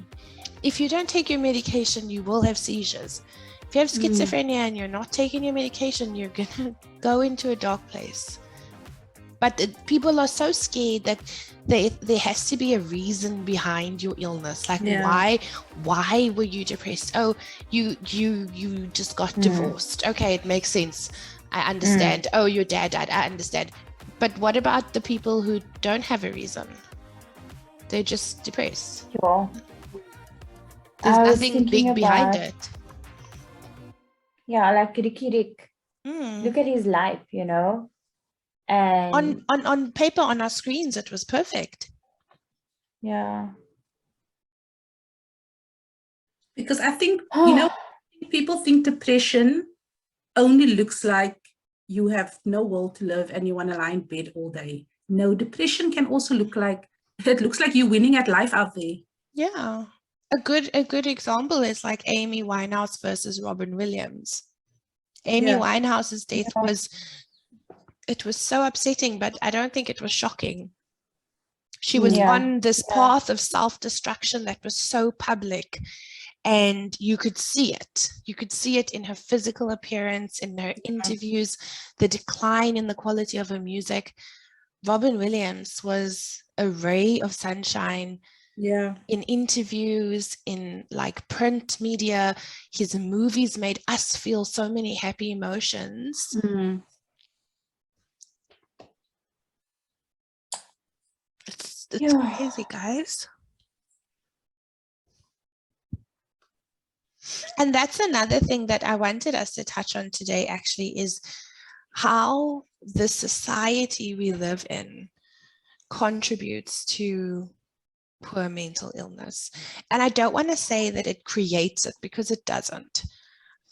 If you don't take your medication, you will have seizures. If you have schizophrenia and you're not taking your medication, you're going to go into a dark place. But people are so scared that there has to be a reason behind your illness. Like, why were you depressed? Oh, you just got divorced. Okay, it makes sense. I understand. Oh, your dad died. I understand. But what about the people who don't have a reason? They're just depressed. Sure. There's nothing big behind it. Yeah, like Rick. Look at his life, And on paper, on our screens, it was perfect. Yeah. Because I think, people think depression only looks like you have no will to live and you want to lie in bed all day. No, depression can also look like you're winning at life out there. Yeah. A good example is like Amy Winehouse versus Robin Williams. Amy Winehouse's death was so upsetting, but I don't think it was shocking. She was on this path of self-destruction that was so public, and you could see it. You could see it in her physical appearance, in her interviews, the decline in the quality of her music. Robin Williams was a ray of sunshine. In interviews, in like print media, his movies made us feel so many happy emotions. It's crazy, guys. And that's another thing that I wanted us to touch on today, actually, is how the society we live in contributes to poor mental illness. And I don't want to say that it creates it, because it doesn't.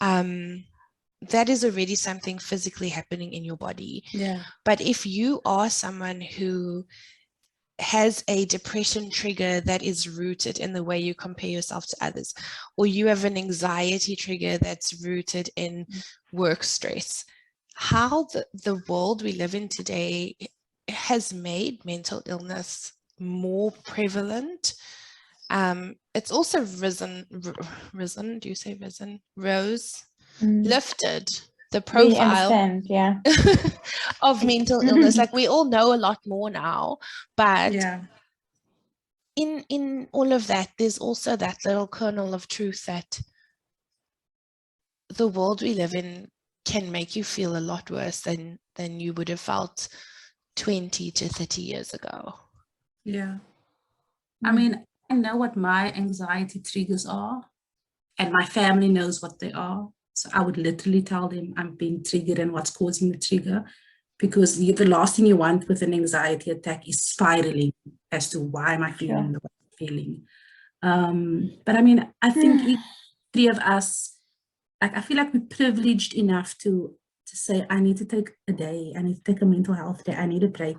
That is already something physically happening in your body. But if you are someone who has a depression trigger that is rooted in the way you compare yourself to others, or you have an anxiety trigger that's rooted in work stress, how the world we live in today has made mental illness more prevalent. It's also risen, do you say risen? Rose, lifted the profile of mental illness. Like we all know a lot more now, but in all of that, there's also that little kernel of truth that the world we live in can make you feel a lot worse than you would have felt 20 to 30 years ago. Yeah. I mean, I know what my anxiety triggers are, and my family knows what they are. So I would literally tell them I'm being triggered and what's causing the trigger, because the last thing you want with an anxiety attack is spiraling as to why am I feeling the way I'm feeling. But I mean, I think each three of us, like, I feel like we're privileged enough to say, I need to take a day, I need to take a mental health day, I need a break.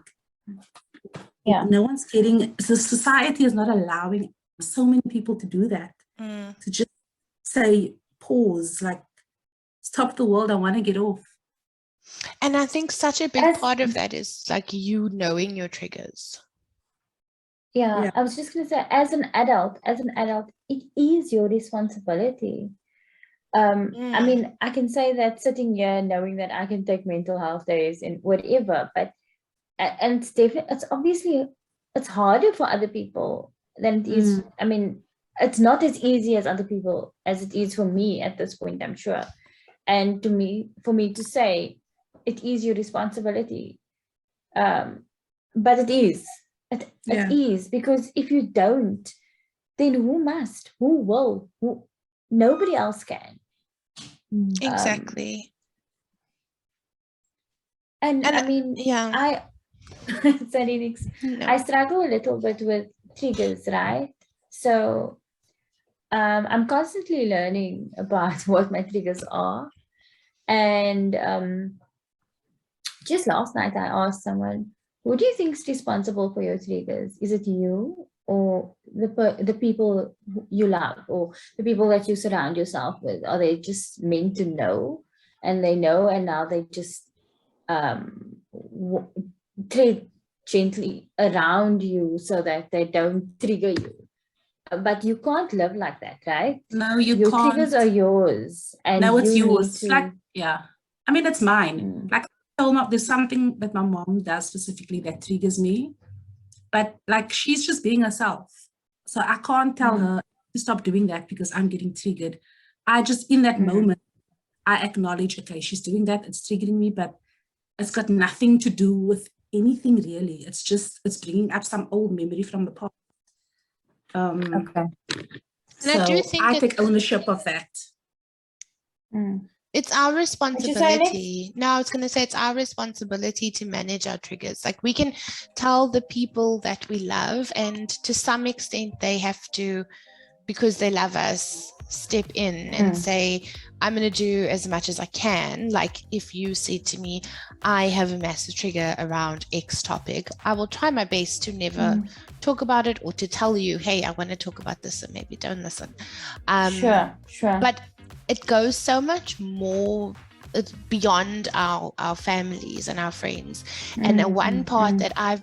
Yeah. No one's getting, the society is not allowing so many people to do that. To just say, pause, like, stop the world, I want to get off. And I think such a big part of that is like you knowing your triggers. Yeah, I was just going to say, as an adult, it is your responsibility. I mean, I can say that sitting here knowing that I can take mental health days and whatever, but and it's obviously it's harder for other people than it is. I mean, it's not as easy as other people as it is for me at this point, I'm sure. And for me to say it is your responsibility, but it is. It is, because if you don't, then who must? Who will? Nobody else can. Exactly. And I mean, I struggle a little bit with triggers, right? So I'm constantly learning about what my triggers are. And just last night I asked someone, who do you think is responsible for your triggers? Is it you or the people you love, or the people that you surround yourself with? Are they just meant to know, and they know, and now they just tread gently around you so that they don't trigger you? But you can't live like that, right? No, you your can't. Your triggers are yours, and no, it's you yours. Like, I mean, it's mine. Like, there's something that my mom does specifically that triggers me, but like, she's just being herself, so I can't tell her to stop doing that because I'm getting triggered. I just, in that moment, I acknowledge, okay, she's doing that, it's triggering me, but it's got nothing to do with anything really. It's just, it's bringing up some old memory from the past. Okay. And I do think I take ownership of that. It's our responsibility. No, I was going to say it's our responsibility to manage our triggers. Like, we can tell the people that we love, and to some extent they have to, because they love us, step in and say, I'm going to do as much as I can. Like, if you say to me, I have a massive trigger around X topic, I will try my best to never talk about it, or to tell you, hey, I want to talk about this, and maybe don't listen. Sure. But it goes so much more beyond our families and our friends. And one part that I've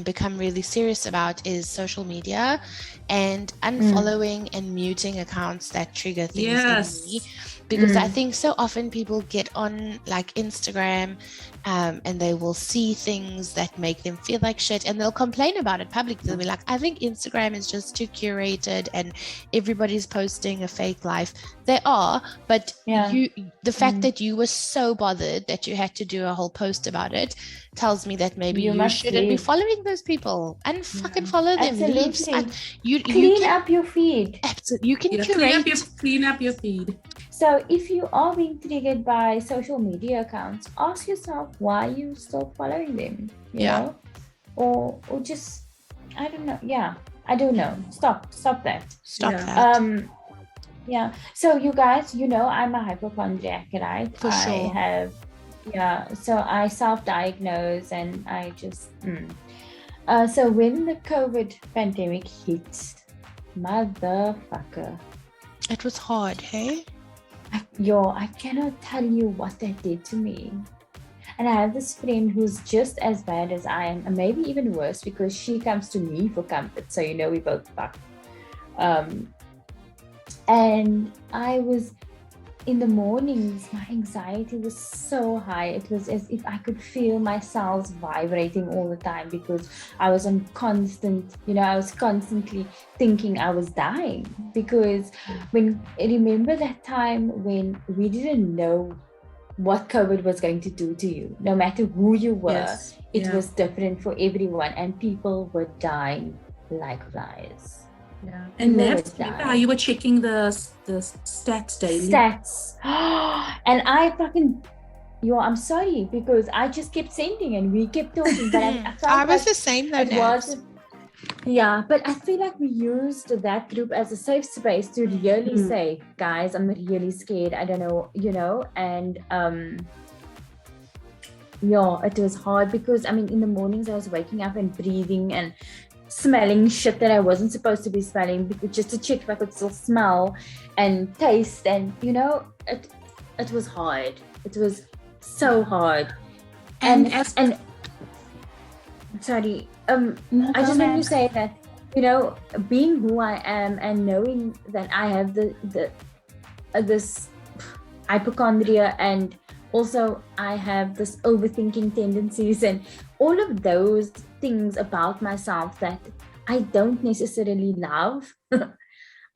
become really serious about is social media, and unfollowing and muting accounts that trigger things in me. Because I think so often people get on like Instagram and they will see things that make them feel like shit, and they'll complain about it publicly. They'll be like, I think Instagram is just too curated and everybody's posting a fake life. They are, but the fact that you were so bothered that you had to do a whole post about it tells me that maybe you shouldn't be following those people, and fucking follow them. You clean up your feed. Absolutely. You can curate. Clean up your feed. So if you are being triggered by social media accounts, ask yourself why you still following them, you know? Or just, I don't know. Yeah, I don't know. Stop that. Stop that. So you guys, you know, I'm a hypochondriac, right? For sure. I have, so I self-diagnose, and I just, so when the COVID pandemic hit, motherfucker. It was hard, hey? I cannot tell you what that did to me. And I have this friend who's just as bad as I am, and maybe even worse, because she comes to me for comfort. So, we both fuck. And I was, in the mornings, my anxiety was so high. It was as if I could feel my cells vibrating all the time, because I was on constant, I was constantly thinking I was dying. Because remember that time when we didn't know what COVID was going to do to you, no matter who you were, it was different for everyone, and people were dying like flies. Yeah. And Nev, remember how you were checking the stats daily? Stats. And I fucking, I'm sorry, because I just kept sending and we kept talking. But I was the same though, Nev. Yeah, but I feel like we used that group as a safe space to really say, guys, I'm really scared. I don't know, and it was hard, because in the mornings I was waking up and breathing and smelling shit that I wasn't supposed to be smelling, because just to check if I could still smell and taste, and it was hard. It was so hard. And sorry, I just want to say that, being who I am and knowing that I have this hypochondria, and also I have this overthinking tendencies and all of those things about myself that I don't necessarily love.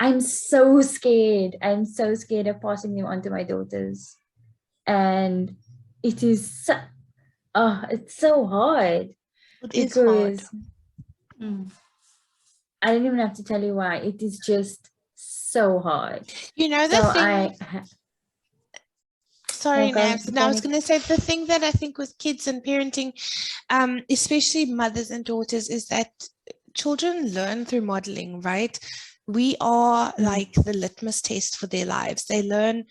I'm so scared. I'm so scared of passing them on to my daughters. And it is it's so hard. It is hard. I don't even have to tell you why. It is just so hard. Sorry, Nabs. No, I was going to say, the thing that I think with kids and parenting, especially mothers and daughters, is that children learn through modeling, right? We are like the litmus test for their lives. They learn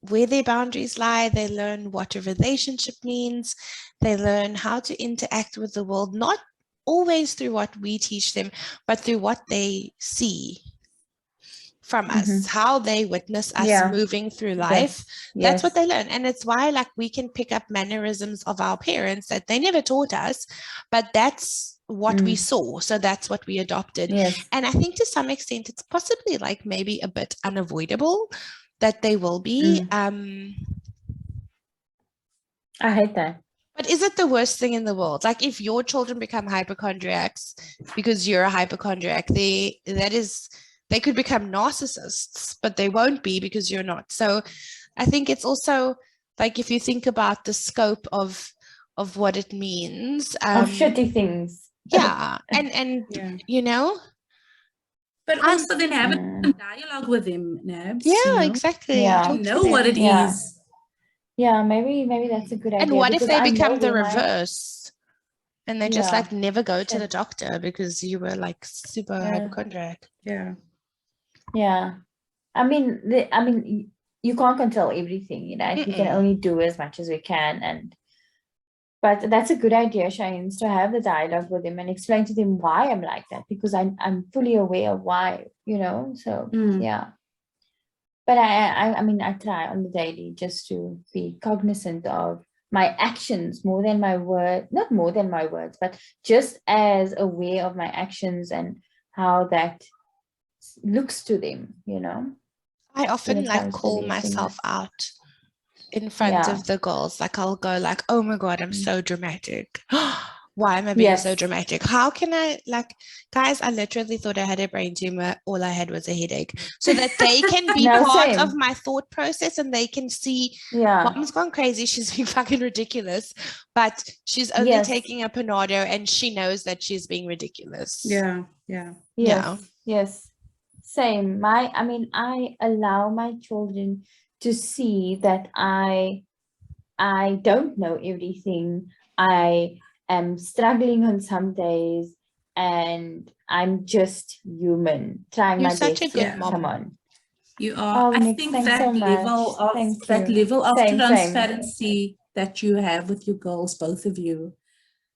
where their boundaries lie. They learn what a relationship means. They learn how to interact with the world, not always through what we teach them, but through what they see from us, how they witness us moving through life. That's what they learn. And it's why we can pick up mannerisms of our parents that they never taught us, but that's what we saw. So that's what we adopted. And I think to some extent, it's possibly maybe a bit unavoidable that they will be. I hate that. But is it the worst thing in the world? If your children become hypochondriacs because you're a hypochondriac, they could become narcissists, but they won't be because you're not. So I think it's also if you think about the scope of what it means. Of shitty things. Yeah. And But also then have a dialogue with them, Nabs. Yeah, exactly. Yeah. Know what it is. Yeah, maybe that's a good idea. And what if they become the reverse? And they just never go to the doctor because you were super hypochondriac. Yeah. Yeah. You can't control everything, we can only do as much as we can. But that's a good idea, Shaheen, to have the dialogue with them and explain to them why I'm like that, because I'm fully aware of why, so yeah. But I try on the daily just to be cognizant of my actions more than my words, not more than my words, but just as aware of my actions and how that looks to them, I often call myself out in front of the girls. I'll go oh my God, I'm so dramatic. Why am I being so dramatic? How can I, guys, I literally thought I had a brain tumor. All I had was a headache. So that they can be part of my thought process and they can see, Mom's gone crazy. She's being fucking ridiculous. But she's only taking a Panado and she knows that she's being ridiculous. Yeah. Yes. Same. I allow my children to see that I don't know everything. I am struggling on some days, and I'm just human, trying my best. You're such a good mom. Come on. You are. I think that level of transparency that you have with your girls, both of you,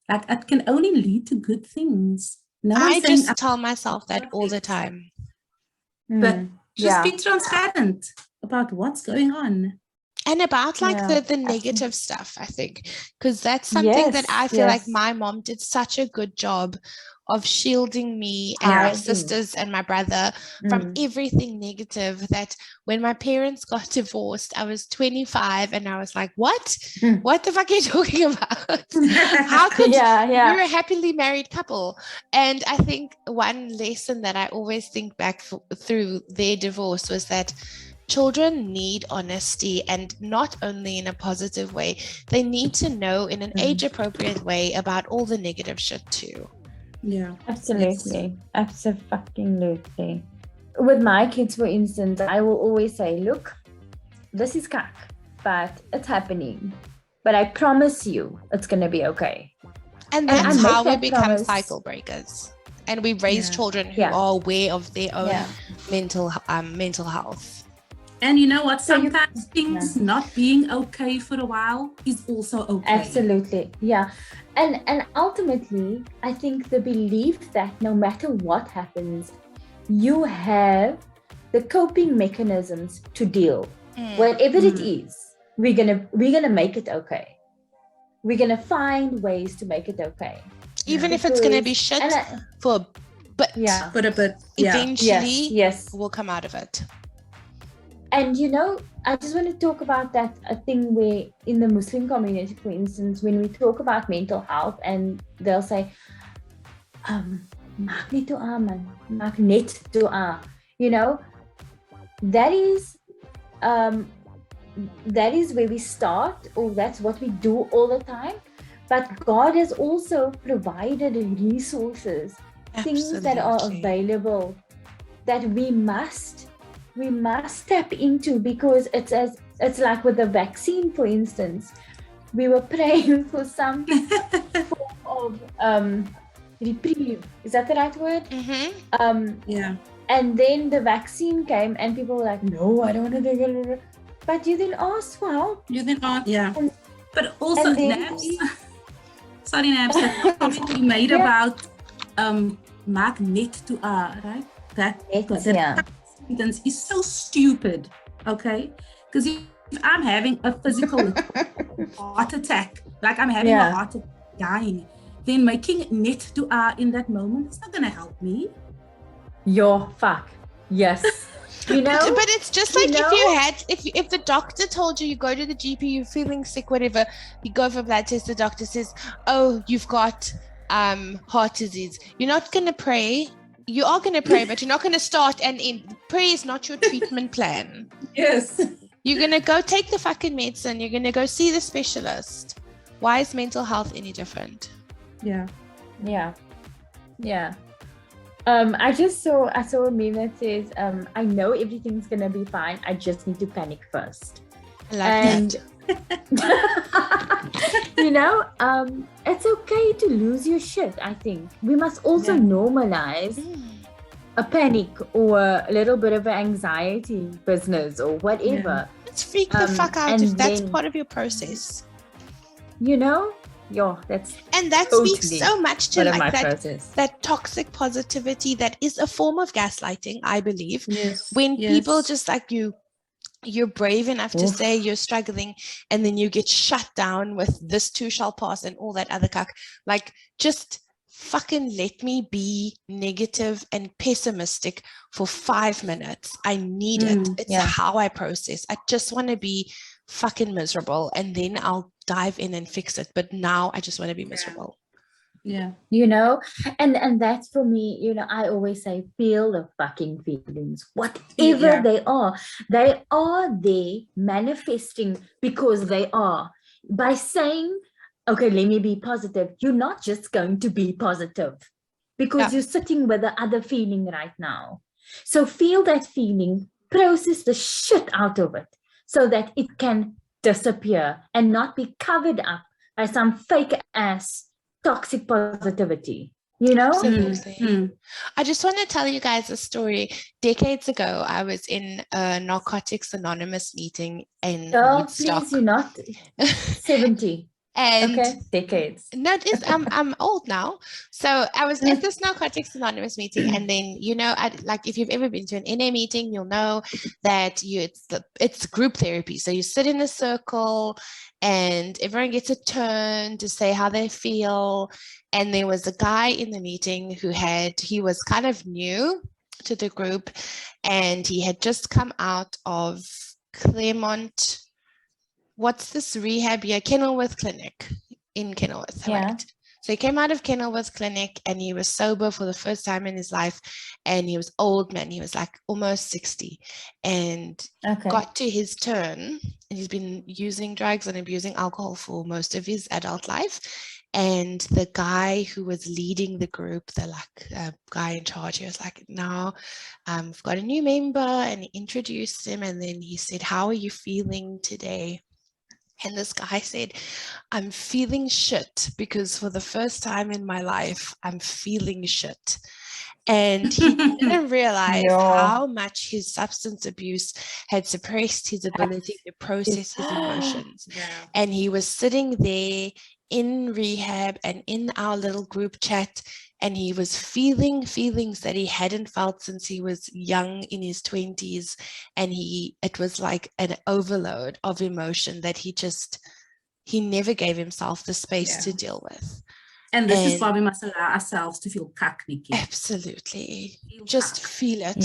it can only lead to good things. I just tell myself that all the time. But just be transparent about what's going on. And about like Yeah, the negative stuff, I think, because that's something that I feel like my mom did such a good job of shielding me and my sisters and my brother from everything negative, that when my parents got divorced, I was 25 and I was like, what the fuck are you talking about? How could you're a happily married couple? And I think one lesson that I always think back through their divorce was that children need honesty, and not only in a positive way, they need to know in an age appropriate way about all the negative shit too. Yeah, absolutely. Absolutely. With my kids, for instance, I will always say, look, this is cack, but it's happening. But I promise you, it's going to be okay. And that's how we become cycle breakers. And we raise children who are aware of their own mental health. And you know what? Sometimes things not being okay for a while is also okay. Absolutely. Yeah. And ultimately, I think the belief that no matter what happens, you have the coping mechanisms to deal. Whatever it is, we're gonna make it okay. We're gonna find ways to make it okay. Even if it's gonna be shit for a bit. Yeah. For a bit. Eventually we'll come out of it. And you know, I just want to talk about that a thing where in the Muslim community, for instance, when we talk about mental health, and they'll say, maak net dua man, maak net dua. You know, that is where we start, or that's what we do all the time. But God has also provided resources, things that are available that we must tap into, because it's like with the vaccine, for instance. We were praying for some form of reprieve. Is that the right word? And then the vaccine came and people were like, no, I don't want to take it. But you then asked for help. You then asked, but also, Nabs, sorry Nabs, the comment you made about maak net dua, right? That sentence is so stupid, okay? Because if I'm having a physical heart attack, like I'm having a heart attack, dying, then making net dua in that moment is not going to help me. Fuck. Yes. You know? But it's just like if the doctor told you go to the GP, you're feeling sick, whatever, you go for a blood test, the doctor says, oh, you've got heart disease. You're not going to pray. You are going to pray, but you're not going to start and end. Prayer is not your treatment plan. Yes. You're going to go take the fucking medicine. You're going to go see the specialist. Why is mental health any different? Yeah. I saw a meme that says, I know everything's going to be fine. I just need to panic first. I love that. You know, it's okay to lose your shit. I think we must also normalize a panic or a little bit of anxiety business or whatever. Let's freak the fuck out if that's part of your process. You know, that speaks so much to like that toxic positivity that is a form of gaslighting, I believe. When people just like you're brave enough to say you're struggling, and then you get shut down with this too shall pass and all that other cuck. Like, just fucking let me be negative and pessimistic for 5 minutes. I need it. It's how I process. I just want to be fucking miserable, and then I'll dive in and fix it. But now I just want to be miserable. You know, and that's for me, you know, I always say, feel the fucking feelings, whatever they are there manifesting, because they are. By saying, okay, let me be positive, you're not just going to be positive because you're sitting with the other feeling right now. So feel that feeling, process the shit out of it so that it can disappear and not be covered up by some fake ass toxic positivity, you know? Absolutely. I just want to tell you guys a story. Decades ago, I was in a Narcotics Anonymous meeting in Woodstock. Please, you're not 70. And decades. No, it is. I'm old now. So I was at this Narcotics Anonymous meeting, and then like if you've ever been to an NA meeting, you'll know that it's group therapy. So you sit in a circle, and everyone gets a turn to say how they feel. And there was a guy in the meeting he was kind of new to the group, and he had just come out of Claremont. What's this rehab here? Kenilworth Clinic in Kenilworth, right? So he came out of Kenilworth Clinic, and he was sober for the first time in his life, and he was old man. He was like almost 60, and got to his turn, and he's been using drugs and abusing alcohol for most of his adult life. And the guy who was leading the group, the guy in charge, he was like, "Now, we've got a new member," and he introduced him, and then he said, "How are you feeling today?" And this guy said, "I'm feeling shit because for the first time in my life, I'm feeling shit." And he didn't realize how much his substance abuse had suppressed his ability to process his emotions. And he was sitting there in rehab and in our little group chat, and he was feeling feelings that he hadn't felt since he was young in his 20s. And it was like an overload of emotion that he never gave himself the space to deal with. And this is why we must allow ourselves to feel cuck, Nikki. Absolutely. Just feel it.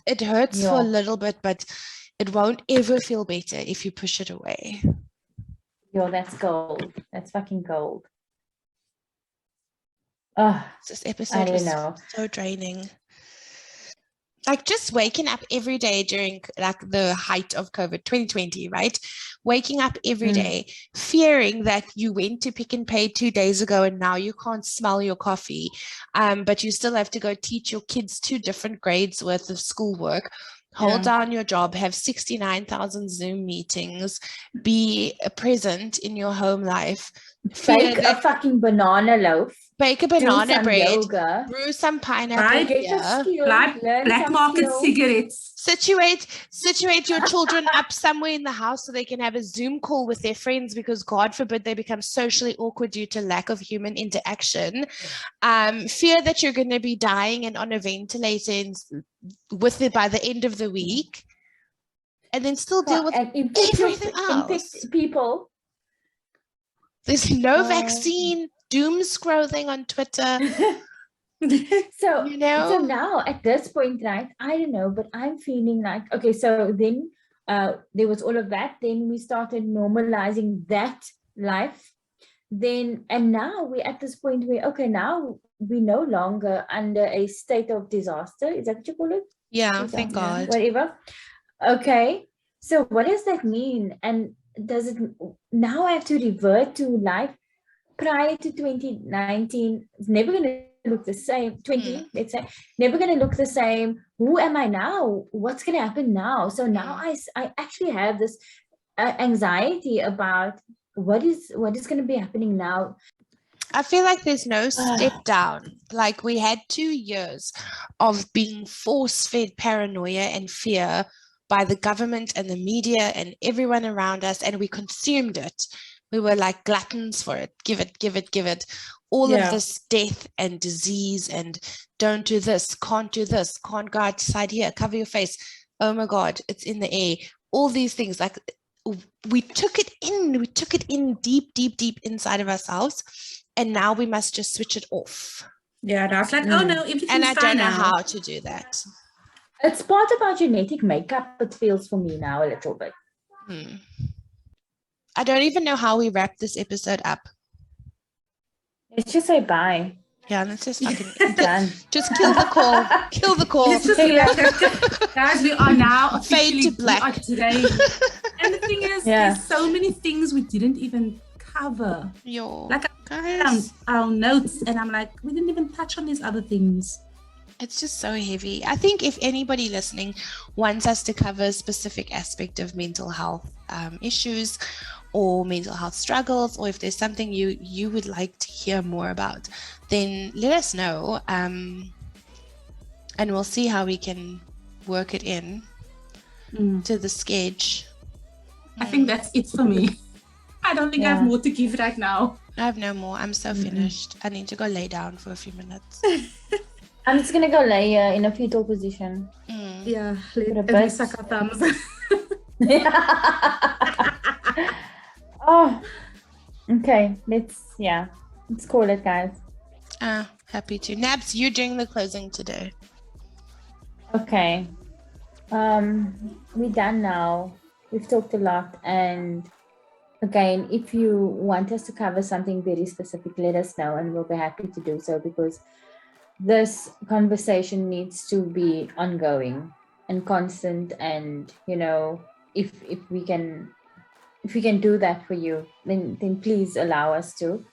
It hurts for a little bit, but it won't ever feel better if you push it away. That's gold. That's fucking gold. This episode was so draining. Like just waking up every day during like the height of COVID 2020, right? Waking up every day, fearing that you went to Pick n Pay 2 days ago and now you can't smell your coffee, but you still have to go teach your kids 2 different grades worth of schoolwork, hold down your job, have 69,000 Zoom meetings, be present in your home life. Bake a fucking banana loaf. Bake a banana bread, yoga, brew some pineapple, black market cigarettes. Situate your children up somewhere in the house so they can have a Zoom call with their friends, because God forbid they become socially awkward due to lack of human interaction. Fear that you're going to be dying and on a ventilator with it by the end of the week, and then still deal with everything else. People. There's no vaccine. Doom scrolling on Twitter. So now at this point, right, I don't know, but I'm feeling like, okay, so then there was all of that. Then we started normalizing that life. And now we're at this point where, okay, now we're no longer under a state of disaster. Is that what you call it? Yeah, thank God. Whatever. Okay. So what does that mean? And does it now I have to revert to life prior to 2019? It's never going to look the same. 20, let's say, never going to look the same. Who am I now? What's going to happen now? So now I actually have this anxiety about what is going to be happening now. I feel like there's no step down. Like we had 2 years of being force-fed paranoia and fear by the government and the media and everyone around us, and we consumed it. We were like gluttons for it. Give it. All of this death and disease and don't do this, can't go outside here, cover your face. Oh my God, it's in the air. All these things, like we took it in deep inside of ourselves, and now we must just switch it off. Yeah, and I was like, oh no, everything's and I fine don't know now. how to do that. It's part of our genetic makeup, it feels for me now a little bit. I don't even know how we wrap this episode up. Let's just say bye. Yeah, let's just fucking done. Just kill the call. Kill the call. Guys, we are now officially fade to black today. And the thing is, there's so many things we didn't even cover. Like our notes, and I'm like, we didn't even touch on these other things. It's just so heavy. I think if anybody listening wants us to cover a specific aspect of mental health issues or mental health struggles, or if there's something you would like to hear more about, then let us know, and we'll see how we can work it in to the sketch. I think that's it for me. I don't think I have more to give right now. I have no more. I'm so finished. I need to go lay down for a few minutes. I'm just gonna go lay in a fetal position. Yeah, Put let me suck our thumbs. Oh, okay. Let's call it, guys. Happy to. Nabs, you're doing the closing today. Okay. We're done now. We've talked a lot, and again, if you want us to cover something very specific, let us know and we'll be happy to do so, because this conversation needs to be ongoing and constant, and if we can do that for you, then please allow us to.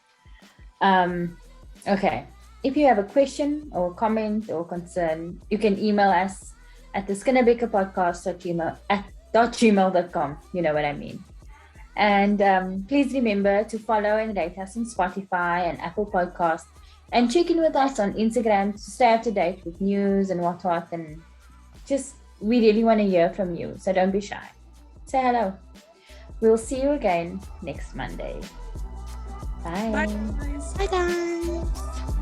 Okay. If you have a question or comment or concern, you can email us at the skinnebekkies@gmail.com. You know what I mean. And please remember to follow and rate us on Spotify and Apple Podcasts, and check in with us on Instagram to stay up to date with news and what. And just, we really want to hear from you, so don't be shy. Say hello. We'll see you again next Monday. Bye. Bye, guys. Bye, guys.